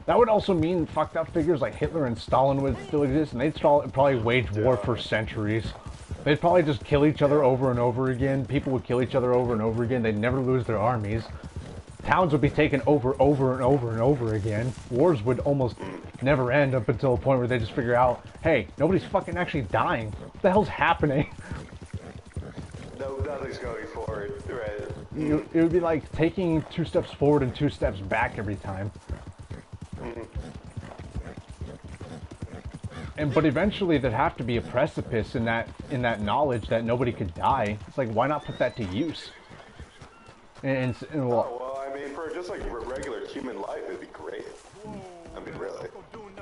That would also mean fucked up figures like Hitler and Stalin would still exist, and they'd probably wage war for centuries. They'd probably just kill each other over and over again. People would kill each other over and over again. They'd never lose their armies. Towns would be taken over and over again. Wars would almost never end up until a point where they just figure out, hey, nobody's fucking actually dying. What the hell's happening? No, nothing's going forward, right? It would be like taking 2 steps forward and 2 steps back every time. But eventually there'd have to be a precipice in that knowledge that nobody could die. It's like, why not put that to use? Well, Oh, well, I mean, for just like regular human life, it'd be great. I mean, really.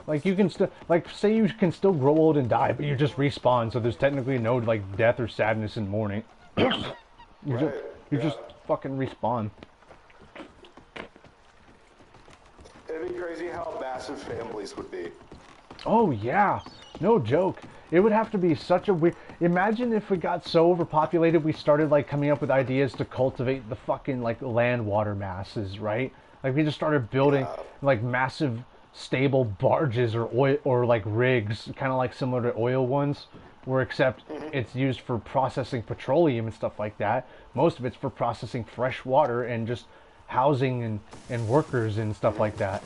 like you can still, like, say you can still grow old and die, but you just respawn, so there's technically no like death or sadness in mourning. You just fucking respawn. It'd be crazy how massive families would be. Oh yeah, no joke. It would have to be such a weird. Imagine if we got so overpopulated, we started like coming up with ideas to cultivate the fucking like land water masses, right? Like we just started building like massive stable barges or oil or like rigs, kind of like similar to oil ones, where except it's used for processing petroleum and stuff like that. Most of it's for processing fresh water and just housing and workers and stuff like that.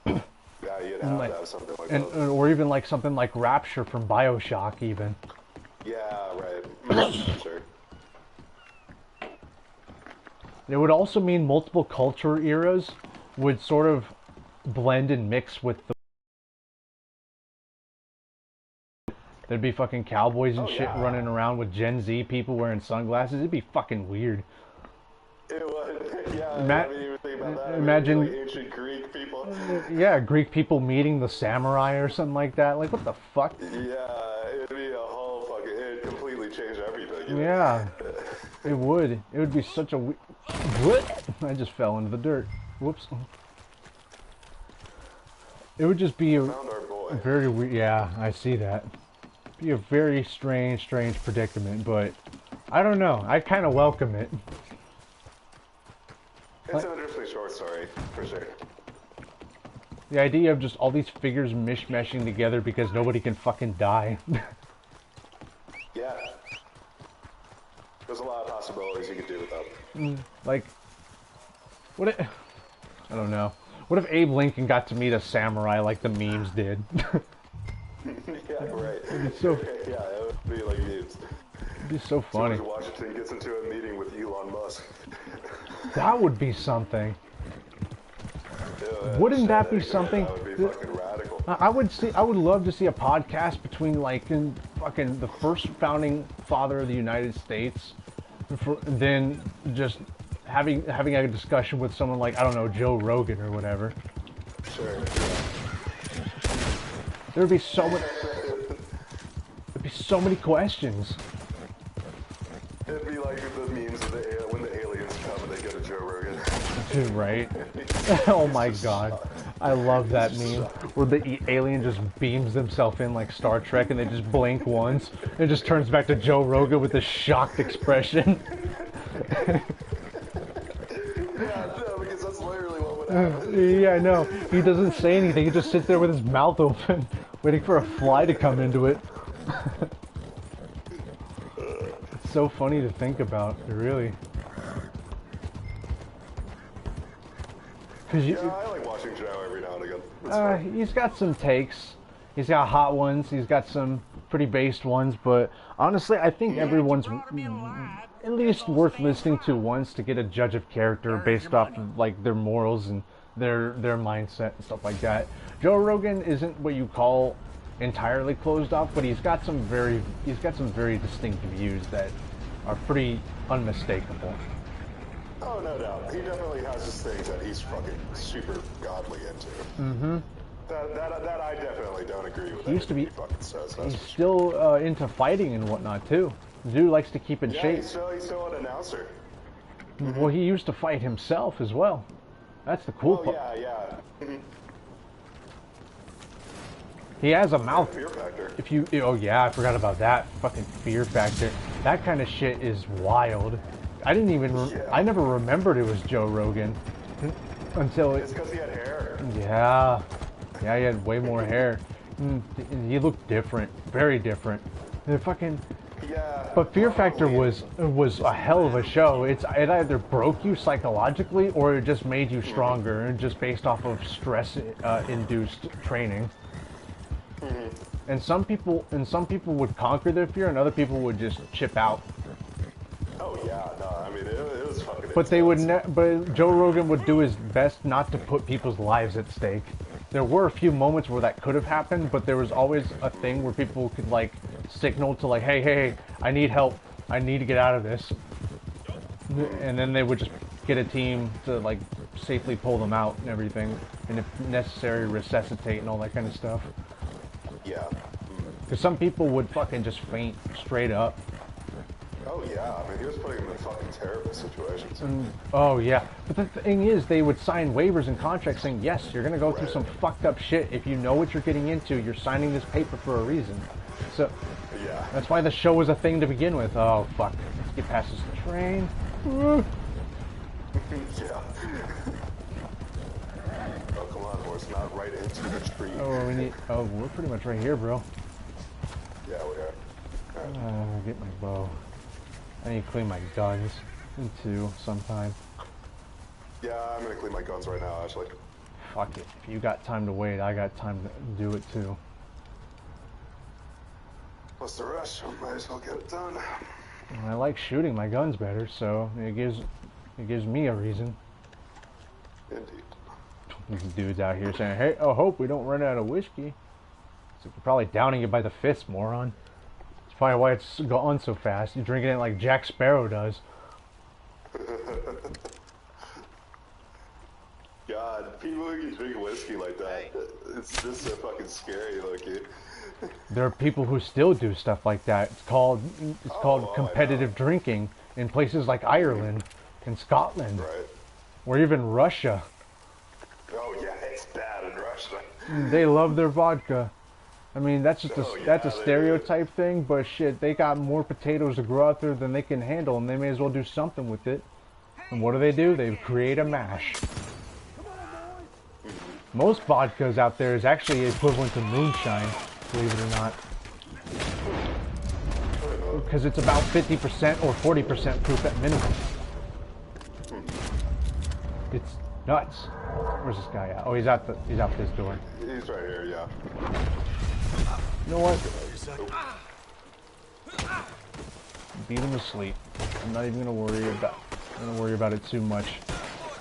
Yeah, you'd have to have something like And that. or even like something like Rapture from BioShock even. Yeah, right. Sure. It would also mean multiple culture eras would sort of blend and mix with the... There'd be fucking cowboys and shit running around with Gen Z people wearing sunglasses. It'd be fucking weird. It would. Yeah, Ima- I mean, you think about that. imagine- Like ancient Greek people. Yeah, Greek people meeting the samurai or something like that. Like, what the fuck? Yeah, it'd be a whole fucking. It'd completely change everything. You know? Yeah, it would. It would be such a... What? I just fell into the dirt. Whoops. It would just be a Found our boy. very weird... Yeah, I see that. Be a very strange predicament, but I don't know. I kind of welcome it. It's an interesting short story, for sure. The idea of just all these figures mishmashing together because nobody can fucking die. Yeah. There's a lot of possibilities you could do with that. Like, what if... I don't know. What if Abe Lincoln got to meet a samurai like the memes did? Yeah, right. so- Yeah, it would be like memes. It'd be so funny. George Washington gets into a meeting with Elon Musk. That would be something. Yeah, Wouldn't that be shit, something? That would be fucking radical. I would love to see a podcast between like fucking the first founding father of the United States, then just having a discussion with someone like, I don't know, Joe Rogan or whatever. Sure. There'd be so many questions. It'd be like the memes of when the aliens come and they go to Joe Rogan. Dude, right? Oh my god. I love that meme where the alien just beams himself in like Star Trek and they just blink once. It just turns back to Joe Rogan with a shocked expression. Yeah, no, because that's literally what would happen. Yeah, I know. He doesn't say anything. He just sits there with his mouth open, waiting for a fly to come into it. It's so funny to think about, really. Cause Yeah, I like watching Joe every now and again. It's he's got some takes. He's got hot ones. He's got some pretty based ones. But honestly, I think everyone's at least worth listening to once to get a judge of character based off of like their morals and their mindset and stuff like that. Joe Rogan isn't what you call entirely closed off, but he's got some very distinct views that are pretty unmistakable. Oh, no doubt. He definitely has his things that he's fucking super godly into. Mm-hmm. That I definitely don't agree with. He used to be. He fucking says. That's He's for sure. still into fighting and whatnot too. The dude likes to keep in Yeah, shape. he's still an announcer. Well, he used to fight himself as well. That's the cool Oh, part. yeah. He has a mouth. Fear factor. If you, oh yeah, I forgot about that. Fucking Fear Factor. That kind of shit is wild. I didn't even. I never remembered it was Joe Rogan until It's because he had hair. Yeah, he had way more hair. He looked different, very different. The fucking. Yeah. But Fear Factor was a hell of a show. It either broke you psychologically or it just made you stronger, just based off of stress induced training. And some people would conquer their fear, and other people would just chip out. Oh yeah, no, I mean it was fucking But they would, intense. but Joe Rogan would do his best not to put people's lives at stake. There were a few moments where that could have happened, but there was always a thing where people could like signal to like, hey, hey, hey, I need help. I need to get out of this. And then they would just get a team to like safely pull them out and everything, and if necessary, resuscitate and all that kind of stuff. Yeah. Because some people would fucking just faint straight up. Oh yeah, I mean he was putting them in fucking terrible situations. Oh yeah, but the thing is, they would sign waivers and contracts saying, yes, you're gonna go through some fucked up shit. If you know what you're getting into, you're signing this paper for a reason. So Yeah. that's why the show was a thing to begin with. Oh fuck, let's get past this train. Yeah. Oh come on, horse, not right into the tree. Oh, we need. Oh, we're pretty much right here, bro. Yeah, we are. Get my bow. I need to clean my guns too sometime. Yeah, I'm gonna clean my guns right now, actually. Fuck it. If you got time to wait, I got time to do it too. Plus the rush, I might as well get it done. And I like shooting my guns better, so it gives me a reason. Indeed. These dudes out here saying, "Hey, I hope we don't run out of whiskey." So you're probably downing it by the fist, moron. That's probably why it's gone so fast. You're drinking it like Jack Sparrow does. God, people who can drink whiskey like that, it's just so fucking scary looking. There are people who still do stuff like that. It's called I competitive know. drinking in places like Ireland and Scotland, Right. or even Russia. Oh yeah, it's bad in Russia. They love their vodka. I mean, that's just Oh, yeah, that's a they do. stereotype thing, but shit, they got more potatoes to grow out there than they can handle, and they may as well do something with it. And what do? They create a mash. Most vodkas out there is actually equivalent to moonshine, believe it or not. Because it's about 50% or 40% proof at minimum. It's nuts. Where's this guy at? Oh, he's out this door. He's right here, yeah. You know what? Beat him to sleep. I'm not even gonna worry about it too much.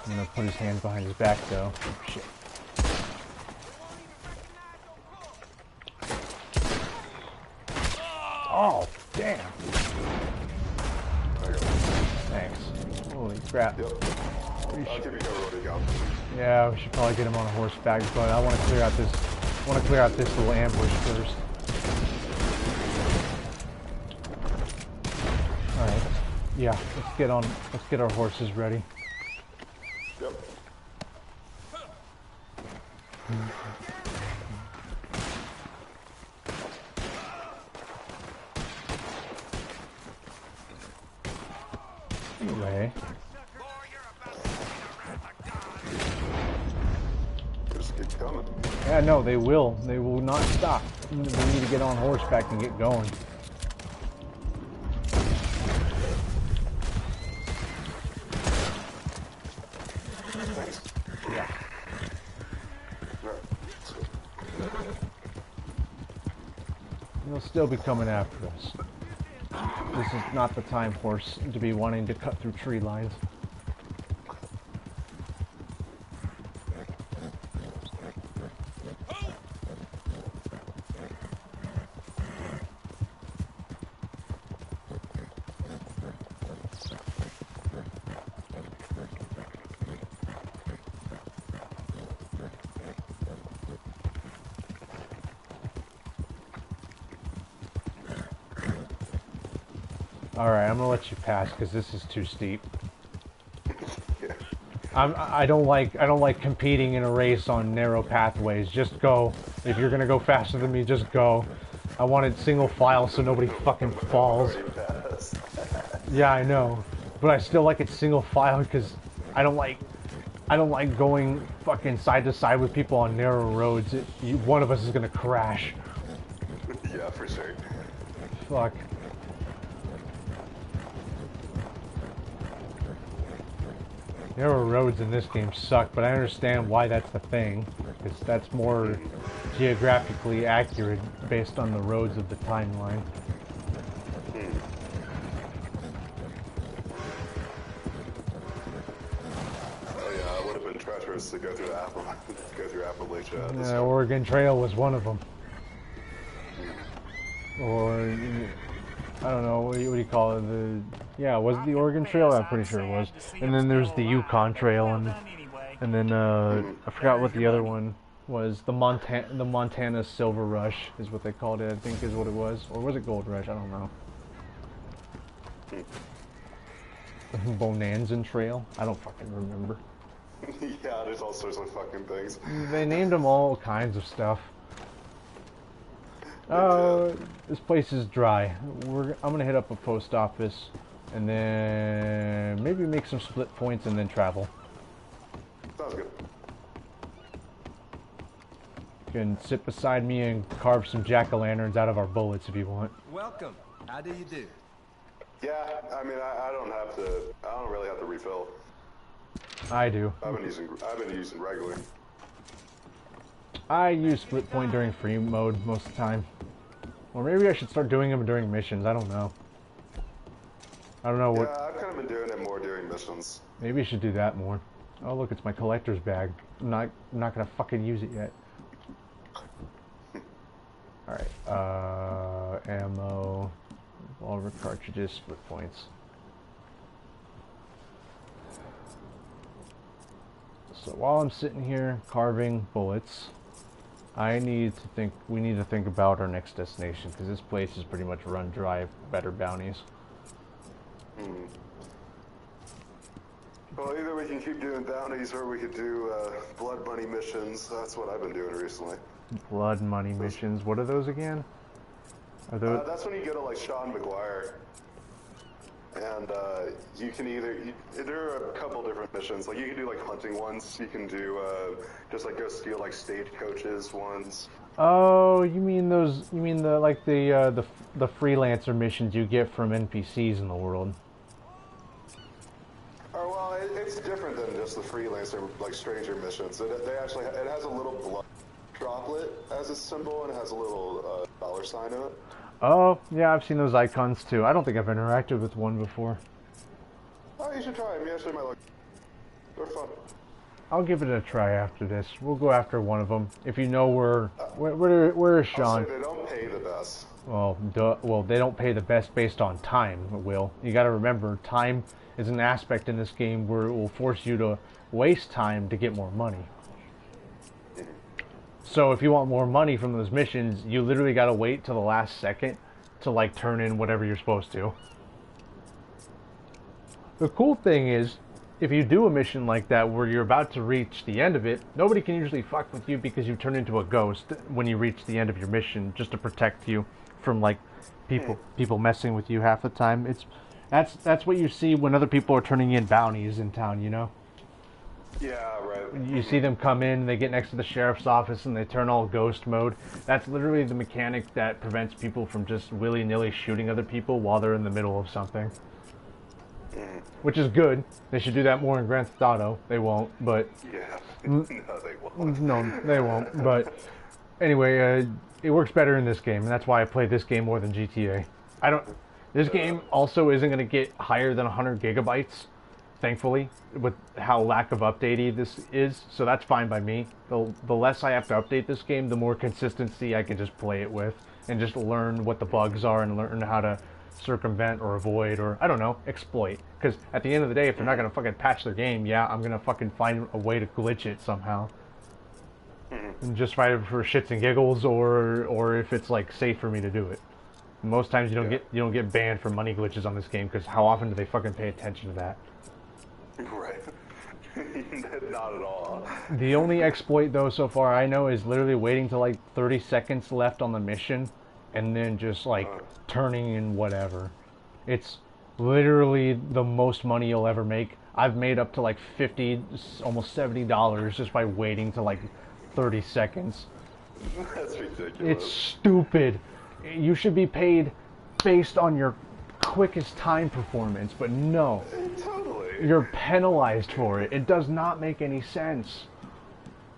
I'm gonna put his hands behind his back though. Shit. Oh, damn. Thanks. Holy crap. Yep. I'll keep you covered where you go. Yeah, we should probably get him on a horseback, but I want to clear out this little ambush first. All right. Yeah, let's get our horses ready. Yep. Anyway, Just keep coming. yeah, no, they will. They will not stop. We need to get on horseback and get going. Thanks. Yeah. Alright. They'll still be coming after us. This is not the time for us to be wanting to cut through tree lines. Alright, I'm gonna let you pass because this is too steep. Yeah. I don't like competing in a race on narrow pathways. Just go. If you're gonna go faster than me, just go. I want it single file so nobody fucking falls. Already passed. Yeah, I know, but I still like it single file because I don't like going fucking side to side with people on narrow roads. One of us is gonna crash. Yeah, for sure. Fuck. Narrow roads in this game suck, but I understand why that's the thing, because that's more geographically accurate based on the roads of the timeline. treacherous to go through go through Appalachia. At this The time. Oregon Trail was one of them. Or, I don't know, what do you call it? Yeah, was it the Oregon Trail? I'm pretty sure it was. And then there's the Yukon Trail, and then I forgot what the other one was. The Montana Silver Rush is what they called it, I think is what it was. Or was it Gold Rush? I don't know. Bonanza Trail? I don't fucking remember. Yeah, there's all sorts of fucking things. They named them all kinds of stuff. Oh, this place is dry. I'm gonna hit up a post office, and then maybe make some split points, and then travel. Sounds good. You can sit beside me and carve some jack-o'-lanterns out of our bullets if you want. Welcome. How do you do? Yeah, I mean, I don't really have to refill. I do. I've been using regular. I use split point during free mode most of the time. Or maybe I should start doing them during missions. I don't know. I don't know what. Yeah, I've kind of been doing it more during missions. Maybe I should do that more. Oh look, it's my collector's bag. I'm not gonna fucking use it yet. All right. Ammo, revolver cartridges, split points. So while I'm sitting here carving bullets, we need to think about our next destination, because this place is pretty much run dry of better bounties. Well, either we can keep doing bounties or we could do blood money missions. That's what I've been doing recently. Blood money missions. What are those again? Are those? That's when you go to like Sean McGuire, and you can there are a couple different missions. Like you can do like hunting ones. You can do just like go steal like stagecoaches ones. Oh, you mean those? You mean the freelancer missions you get from NPCs in the world? Oh well, it's different than just the freelancer like stranger missions. It has a little blood droplet as a symbol, and it has a little dollar sign in it. Oh, yeah, I've seen those icons too. I don't think I've interacted with one before. Oh, you should try them. You actually might like. They're fun. I'll give it a try after this. We'll go after one of them. If you know where is Sean? I'll say they don't pay the best. Well, they don't pay the best based on time, Will. You gotta remember, time is an aspect in this game where it will force you to waste time to get more money. So if you want more money from those missions, you literally gotta wait till the last second to like turn in whatever you're supposed to. The cool thing is, if you do a mission like that where you're about to reach the end of it, nobody can usually fuck with you because you turn into a ghost when you reach the end of your mission, just to protect you from like people messing with you half the time. That's what you see when other people are turning in bounties in town, you know? Yeah, right. You see them come in, they get next to the sheriff's office, and they turn all ghost mode. That's literally the mechanic that prevents people from just willy-nilly shooting other people while they're in the middle of something. Which is good. They should do that more in Grand Theft Auto. They won't, but... Yeah. No, they won't. No, they won't. But anyway, it works better in this game, and that's why I play this game more than GTA. This game also isn't going to get higher than 100 gigabytes, thankfully, with how lack of updatey this is, so that's fine by me. The less I have to update this game, the more consistency I can just play it with, and just learn what the bugs are and learn how to circumvent or avoid or, I don't know, exploit. Because at the end of the day, if they're not going to fucking patch their game, yeah, I'm going to fucking find a way to glitch it somehow. And just fight it for shits and giggles, or if it's like safe for me to do it. Most times you don't get banned for money glitches on this game, because how often do they fucking pay attention to that? Right. Not at all. The only exploit though so far I know is literally waiting till like 30 seconds left on the mission and then just like turning in whatever. It's literally the most money you'll ever make. I've made up to like $50, almost $70 just by waiting to like 30 seconds. That's ridiculous. It's stupid. You should be paid based on your quickest time performance, but no. Totally. You're penalized for it. It does not make any sense.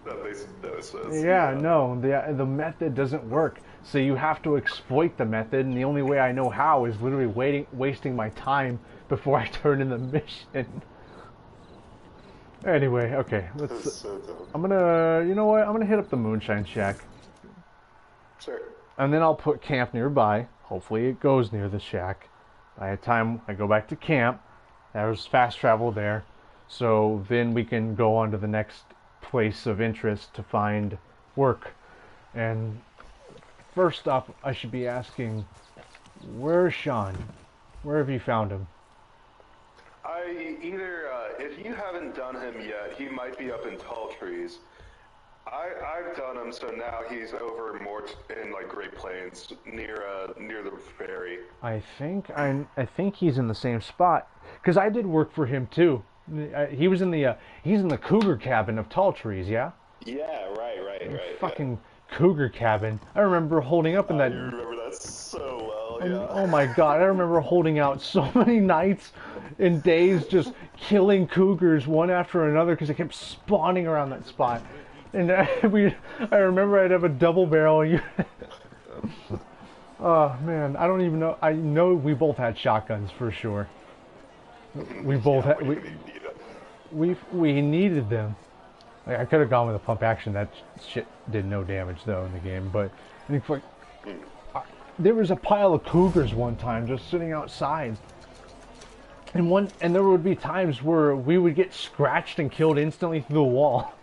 That makes no sense. Yeah, no, the method doesn't work. So you have to exploit the method, and the only way I know how is literally wasting my time before I turn in the mission. Anyway, okay, That's so dumb. I'm gonna, you know what? I'm gonna hit up the Moonshine Shack, Sure. and then I'll put camp nearby. Hopefully, it goes near the shack. By the time I go back to camp, there's fast travel there, so then we can go on to the next place of interest to find work. And first up, I should be asking, where's Sean? Where have you found him? If you haven't done him yet, he might be up in Tall Trees. I've done him, so now he's over more in like Great Plains, near the ferry. I think he's in the same spot because I did work for him too. He was in the he's in the cougar cabin of Tall Trees, yeah. Yeah, right. Fucking cougar cabin. I remember holding up in that. You remember that so well, yeah. Oh my god, I remember holding out so many nights and days just killing cougars one after another because they kept spawning around that spot. And I remember I'd have a double barrel. And oh man, I don't even know. I know we both had shotguns for sure. We both had. We needed them. Like, I could have gone with a pump action. That shit did no damage though in the game. But it's like there was a pile of cougars one time just sitting outside, and there would be times where we would get scratched and killed instantly through the wall.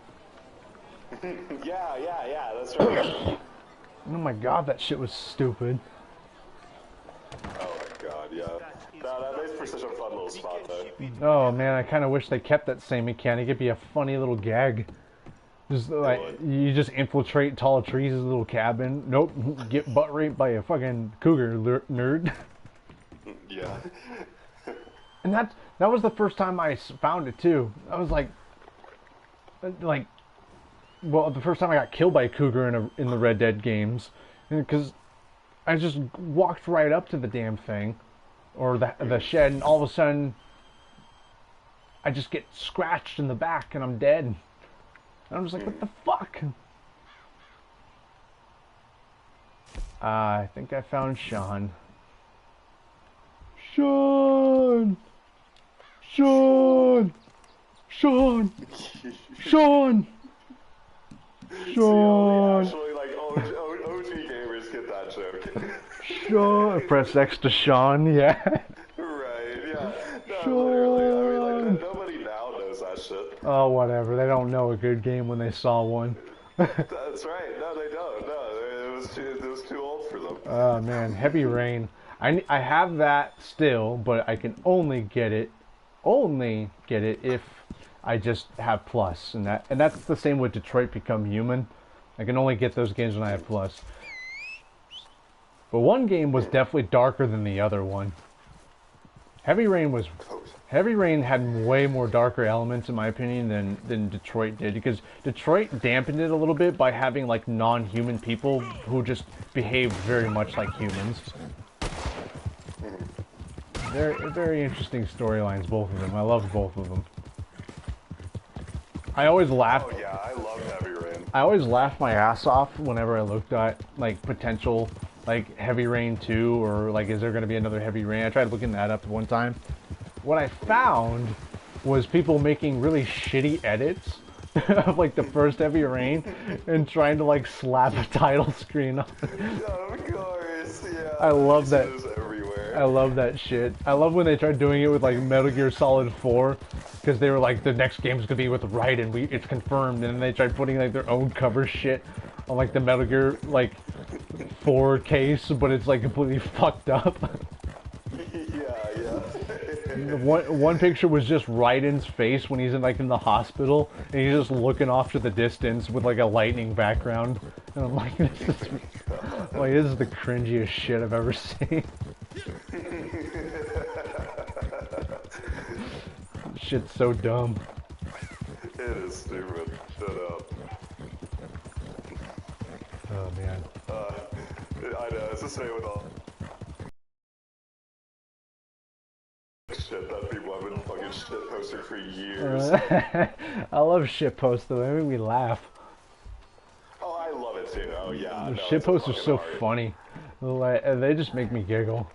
Yeah, that's right. Oh my god, that shit was stupid. Oh my god, yeah. No, that makes for such a fun little spot, though. Oh man, I kind of wish they kept that same mechanic. It'd be a funny little gag. Just like you just infiltrate Tall Trees' little cabin. Nope, get butt raped by a fucking cougar nerd. Yeah. And that was the first time I found it too. I was like, well, the first time I got killed by a cougar in the Red Dead games, because I just walked right up to the damn thing, or the shed, and all of a sudden, I just get scratched in the back and I'm dead. And I'm just like, what the fuck? I think I found Sean. Sean! Sean! Sean! Sean! Sean! Actually, like, OG gamers get that joke. Sean! Press X to Sean, yeah. Right, yeah. No, Sean! literally, I mean, like, nobody now knows that shit. Oh, whatever. They don't know a good game when they saw one. That's right. No, they don't. No, it was too old for them. Oh, man. Heavy Rain. I have that still, but I can only get it if I just have Plus. And that's the same with Detroit Become Human. I can only get those games when I have Plus. But one game was definitely darker than the other one. Heavy Rain had way more darker elements in my opinion than Detroit did, because Detroit dampened it a little bit by having like non-human people who just behaved very much like humans. They're very interesting storylines, both of them. I loved both of them. I always laughed. Oh yeah, I love Heavy Rain. I always laughed my ass off whenever I looked at like potential like Heavy Rain 2 or like is there going to be another Heavy Rain. I tried looking that up one time. What I found was people making really shitty edits of like the first Heavy Rain and trying to like slap a title screen on it. Of course, yeah. I love that. Everywhere. I love that shit. I love when they tried doing it with like Metal Gear Solid 4, because they were like, the next game's gonna be with Raiden, it's confirmed, and then they tried putting like their own cover shit on like the Metal Gear like 4 case, but it's like completely fucked up. Yeah. One picture was just Raiden's face when he's in like in the hospital, and he's just looking off to the distance with like a lightning background, and I'm like, this is the cringiest shit I've ever seen. Shit's so dumb. It is stupid. Shut up. Oh man. I know, it's the same with all shit that people have been fucking shit posting for years. I love shitposts though, they make me laugh. Oh, I love it too. Oh yeah. No, Shitposts are so funny. Like, they just make me giggle.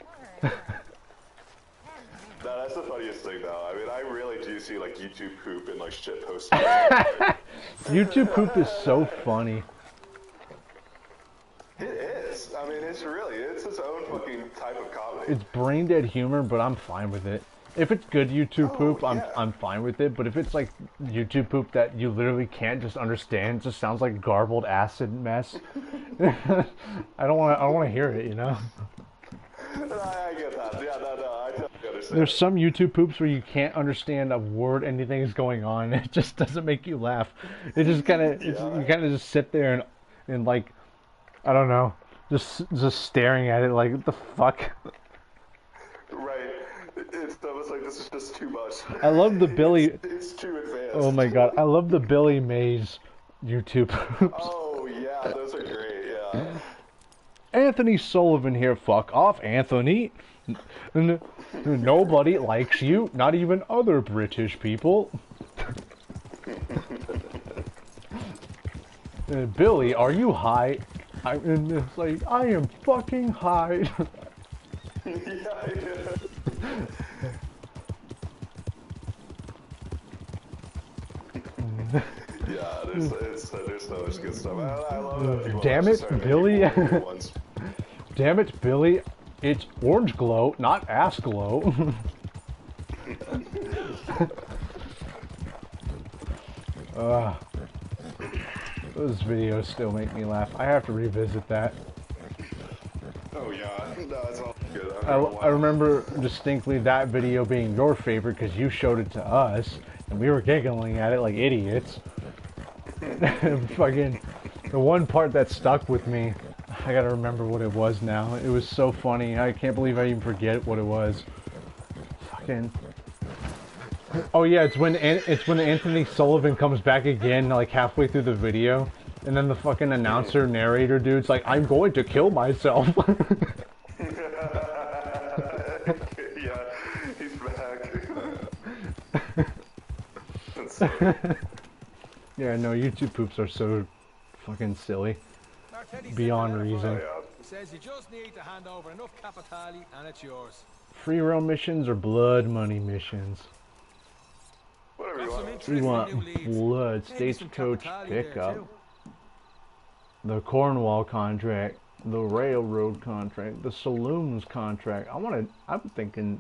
No, That's the funniest thing, though. I mean, I really do see like YouTube poop and like shit posts. YouTube poop is so funny. It is. I mean, it's its own fucking type of comedy. It's brain dead humor, but I'm fine with it. If it's good YouTube poop, yeah. I'm fine with it. But if it's like YouTube poop that you literally can't just understand, it just sounds like garbled acid mess. I don't want to hear it, you know. I get that. Yeah, no, I totally understand. There's some YouTube poops where you can't understand a word anything is going on. It just doesn't make you laugh. It just kind of you kind of just sit there and like I don't know, just staring at it like what the fuck. Right. It's almost like this is just too much. I love the Billy. It's too advanced. Oh my god, I love the Billy Mays YouTube poops. Oh yeah, those are great. Yeah. Anthony Sullivan here. Fuck off, Anthony. Nobody likes you, not even other British people. Billy, are you high? It's like, I am fucking high. Yeah. Yeah, there's so much good stuff. I love that people Damn it, Billy. Ones. Damn it, Billy. It's orange glow, not ass glow. Those videos still make me laugh. I have to revisit that. Oh yeah, no, it's all good. I remember distinctly that video being your favorite because you showed it to us and we were giggling at it like idiots. Fucking the one part that stuck with me, I gotta remember what it was now. It was so funny. I can't believe I even forget what it was. Fucking. Oh yeah, it's when Anthony Sullivan comes back again, like halfway through the video, and then the fucking announcer narrator dude's like, "I'm going to kill myself." Yeah, he's back. Yeah, no, YouTube poops are so fucking silly. Beyond reason. Oh, He says you just need to hand over enough capitali and it's yours. Free roam missions or blood money missions? Whatever you want. We want blood, stagecoach pickup, the Cornwall contract, the railroad contract, the saloons contract. I'm thinking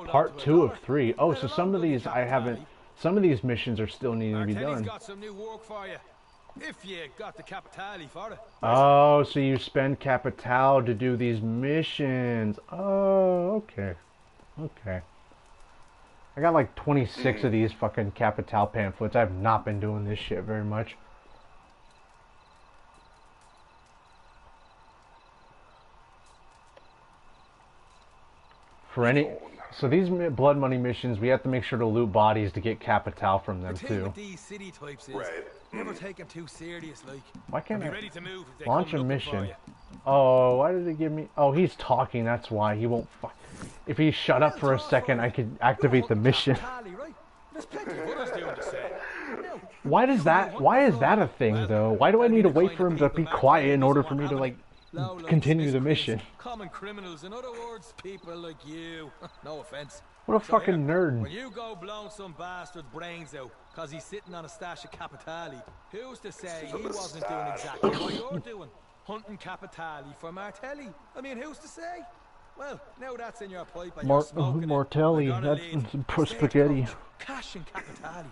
part 2 of 3. Oh, so some of these I haven't, some of these missions are still needing to be done. Got some new work for you. If you got the capitali for it. Oh, so you spend capital to do these missions. Oh, okay. Okay. I got like 26 of these fucking capital pamphlets. I've not been doing this shit very much. For any, so these blood money missions, we have to make sure to loot bodies to get capital from them too. With these city types is Right. never take them too serious, like. Why can't Be I ready to move if they launch come a looking for mission? you. Oh, why did it give me? Oh, he's talking. That's why he won't. If he shut up for a second, I could activate the mission. Capitali, right? There's plenty of others doing the same. Now, Why does that? Why is that a thing though? Why do I need to wait for him to be quiet in order for me to like continue the mission? Common criminals, in other words, people like you. No offense. What a So fucking here, nerd. When you go blowing some bastard's brains out because he's sitting on a stash of capitali, who's to say he wasn't doing exactly what you're doing? Hunting capitali for Martelli. I mean, who's to say? Well, now that's in your pipe and you're smoking it, Martelli, we're gonna that's lead. some spaghetti. Cash and capitali.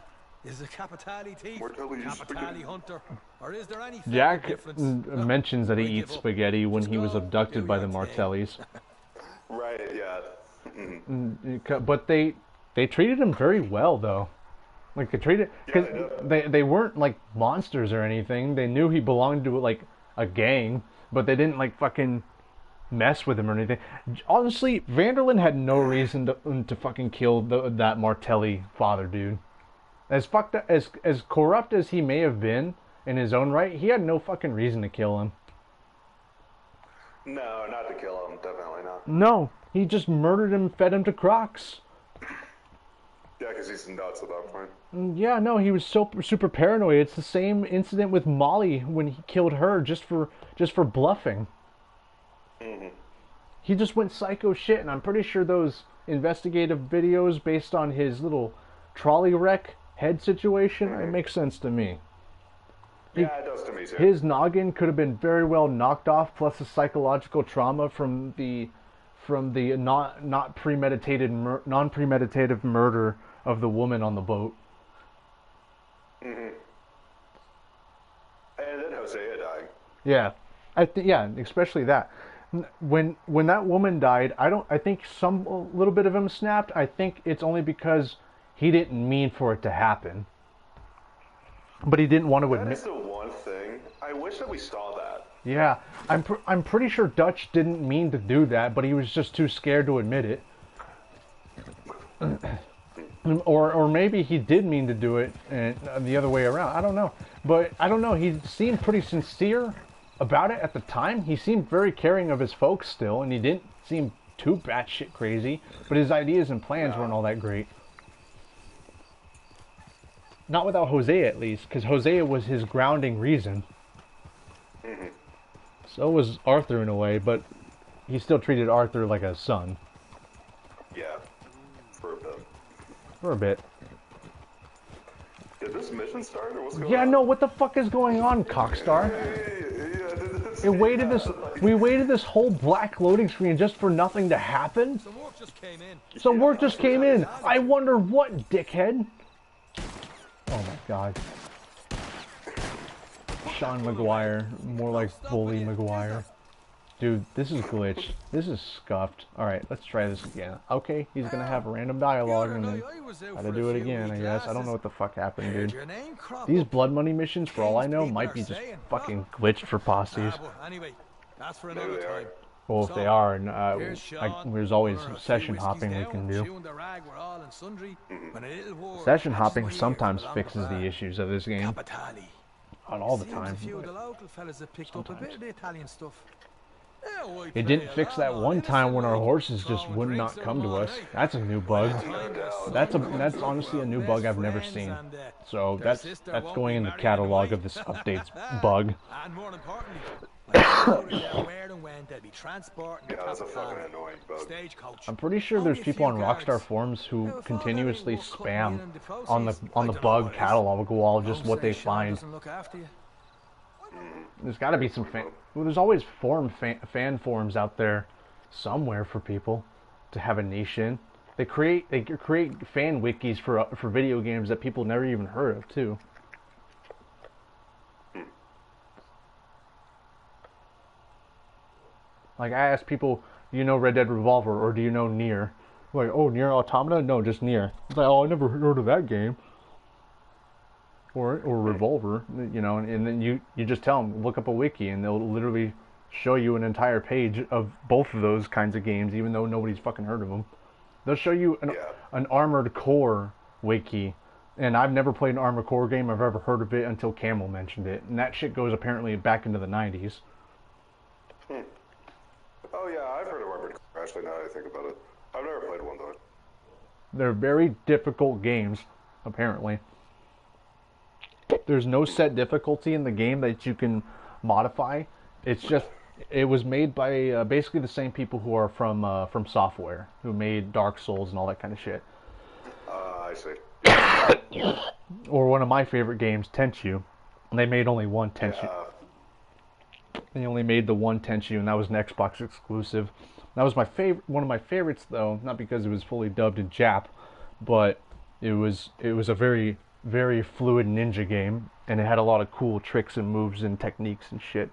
Is a capitali thief, Martelli is capitali spaghetti. hunter, or is there any Jack difference? mentions that he I give eats up. spaghetti when Just he was go, abducted do by the your thing. Martellis. Right. Yeah. But they treated him very well though. Like they treated, because they weren't like monsters or anything. They knew he belonged to like a gang, but they didn't like fucking mess with him or anything. Honestly, Vanderlyn had no reason to fucking kill that Martelli father dude. As fucked up, as corrupt as he may have been in his own right, he had no fucking reason to kill him. No, not to kill him. Definitely not. No, he just murdered him, fed him to crocs. Yeah, because he's nuts at that point. Yeah, no, he was so super paranoid. It's the same incident with Molly when he killed her just for bluffing. He just went psycho shit, and I'm pretty sure those investigative videos based on his little trolley wreck head situation, it makes sense to me. Yeah, it does to me too. His noggin could have been very well knocked off, plus the psychological trauma from the non-premeditated murder of the woman on the boat. And then Hosea dying. Yeah, yeah, especially that. When that woman died, I think a little bit of him snapped. I think it's only because he didn't mean for it to happen, but he didn't want to admit. That is the one thing. I wish that we saw that. Yeah, I'm pretty sure Dutch didn't mean to do that, but he was just too scared to admit it. Or maybe he did mean to do it, and the other way around. I don't know, but I don't know. He seemed pretty sincere about it at the time. He seemed very caring of his folks still, and he didn't seem too batshit crazy. But his ideas and plans weren't all that great. Not without Hosea, at least, because Hosea was his grounding reason. So was Arthur in a way, but he still treated Arthur like a son. Yeah, for a bit. For a bit. Did this mission start, or what's going on? Yeah, no, what the fuck is going on, Cockstar? We waited this whole black loading screen just for nothing to happen? Some work just came in. Some work just came in. I wonder what, dickhead? Oh my god. Sean McGuire, more like Bully McGuire. Dude, this is glitched. This is scuffed. Alright, let's try this again. Okay, he's gonna have a random dialogue and then gotta do it again, I guess. I don't know what the fuck happened, dude. These blood money missions, for all I know, might be just fucking glitched for posses. Anyway, that's for another time. Well, if they are, and there's always session hopping we can do. Session hopping sometimes fixes the issues of this game. Not all the time. It didn't fix that one time when our horses just would not come to us. That's a new bug. That's honestly a new bug I've never seen. So that's going in the catalog of this update's bug. Yeah, that's a fucking annoying bug. I'm pretty sure there's people on Rockstar forums who continuously spam on the bug catalog wall just what they find. There's got to be some well, there's always fan forums out there somewhere for people to have a niche in. They create fan wikis for video games that people never even heard of too. Like, I ask people, do you know Red Dead Revolver, or do you know Nier? Like, oh, Nier Automata? No, just Nier. It's like, oh, I never heard of that game. Or Revolver, you know, and then you just tell them, look up a wiki, and they'll literally show you an entire page of both of those kinds of games, even though nobody's fucking heard of them. They'll show you an Armored Core wiki, and I've never played an Armored Core game. I've ever heard of it until Camel mentioned it, and that shit goes apparently back into the 90s. Oh yeah, I've heard of Armored Core, actually, now that I think about it. I've never played one, though. They're very difficult games, apparently. There's no set difficulty in the game that you can modify. It's just, it was made by basically the same people who are from Software, who made Dark Souls and all that kind of shit. I see. Or one of my favorite games, Tenchu. And they made only one Tenchu. Yeah. They only made the one Tenchu, and that was an Xbox exclusive. That was one of my favorites, though, not because it was fully dubbed in Jap, but it was a very, very fluid ninja game, and it had a lot of cool tricks and moves and techniques and shit.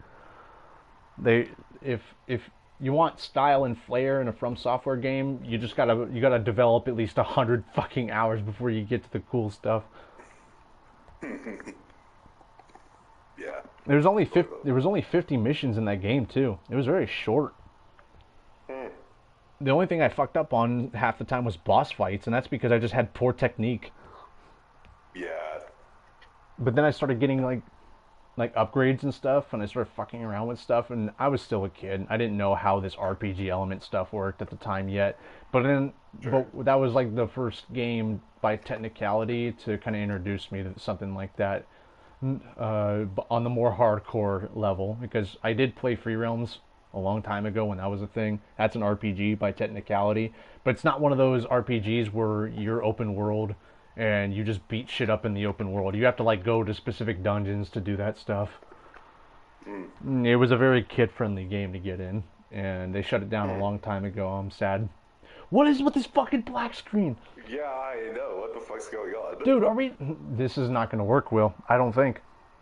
If you want style and flair in a From Software game, you gotta develop at least 100 fucking hours before you get to the cool stuff. Yeah. There was only 50 missions in that game too. It was very short. The only thing I fucked up on half the time was boss fights, and that's because I just had poor technique. Yeah. But then I started getting like upgrades and stuff, and I started fucking around with stuff, and I was still a kid. I didn't know how this RPG element stuff worked at the time yet. But that was like the first game by technicality to kind of introduce me to something like that on the more hardcore level, because I did play Free Realms a long time ago when that was a thing. That's an RPG by technicality, but it's not one of those RPGs where you're open world and you just beat shit up in the open world. You have to like go to specific dungeons to do that stuff. It was a very kid-friendly game to get in, and they shut it down a long time ago. I'm sad. What is with this fucking black screen? Yeah, I know. What the fuck's going on? Dude, are we... This is not going to work, Will. I don't think.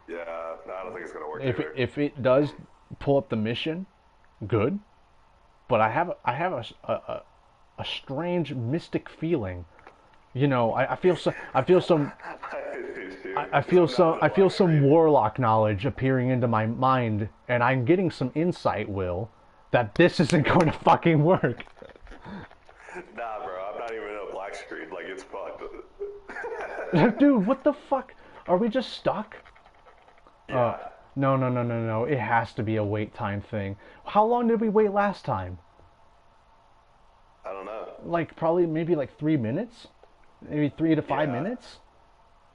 Yeah, no, I don't think it's going to work either. If it does pull up the mission, good. But I have a strange mystic feeling. You know, I feel some warlock knowledge appearing into my mind, and I'm getting some insight, Will, that this isn't going to fucking work. Nah, bro, I'm not even in a black screen. Like, it's fucked. Dude, what the fuck? Are we just stuck? Yeah. No. It has to be a wait time thing. How long did we wait last time? I don't know. Like, probably maybe like 3 minutes? Maybe 3 to 5 minutes?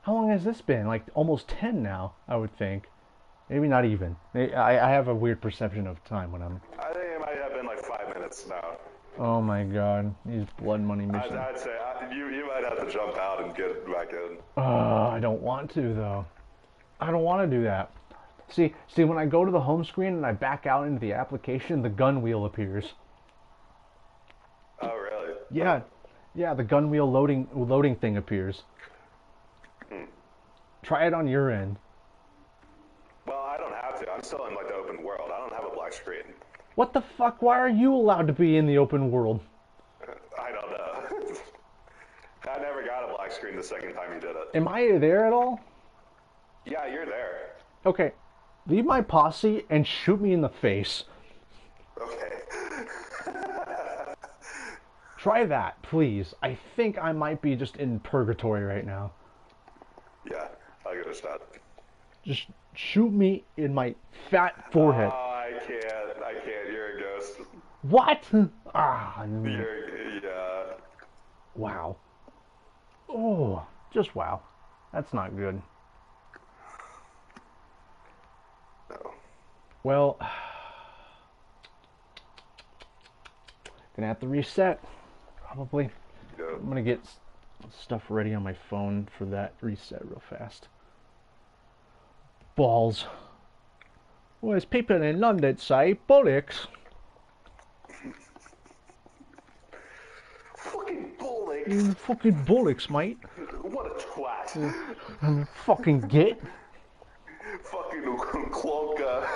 How long has this been? Like, almost 10 now, I would think. Maybe not even. I have a weird perception of time when I'm... I think it might have been like 5 minutes now. Oh my god, these blood money missions. I'd say you might have to jump out and get back in. I don't want to, though. I don't want to do that. See, when I go to the home screen and I back out into the application, the gun wheel appears. Oh, really? Yeah, the gun wheel loading thing appears. Try it on your end. Well, I don't have to. I'm still in like the open world. I don't have a black screen. What the fuck? Why are you allowed to be in the open world? I don't know. I never got a black screen the second time you did it. Am I there at all? Yeah, you're there. Okay, leave my posse and shoot me in the face. Okay. Try that, please. I think I might be just in purgatory right now. Yeah, I'll give it a shot. Just shoot me in my fat forehead. Oh, I can't. You're a ghost. What? Yeah. Wow. Oh, just wow. That's not good. No. Well, gonna have to reset, probably. Yeah. I'm gonna get stuff ready on my phone for that reset real fast. Balls. Well, as people in London say, bollocks. Fucking bollocks. Fucking bollocks, mate. What a twat. Fucking git. Fucking clonka.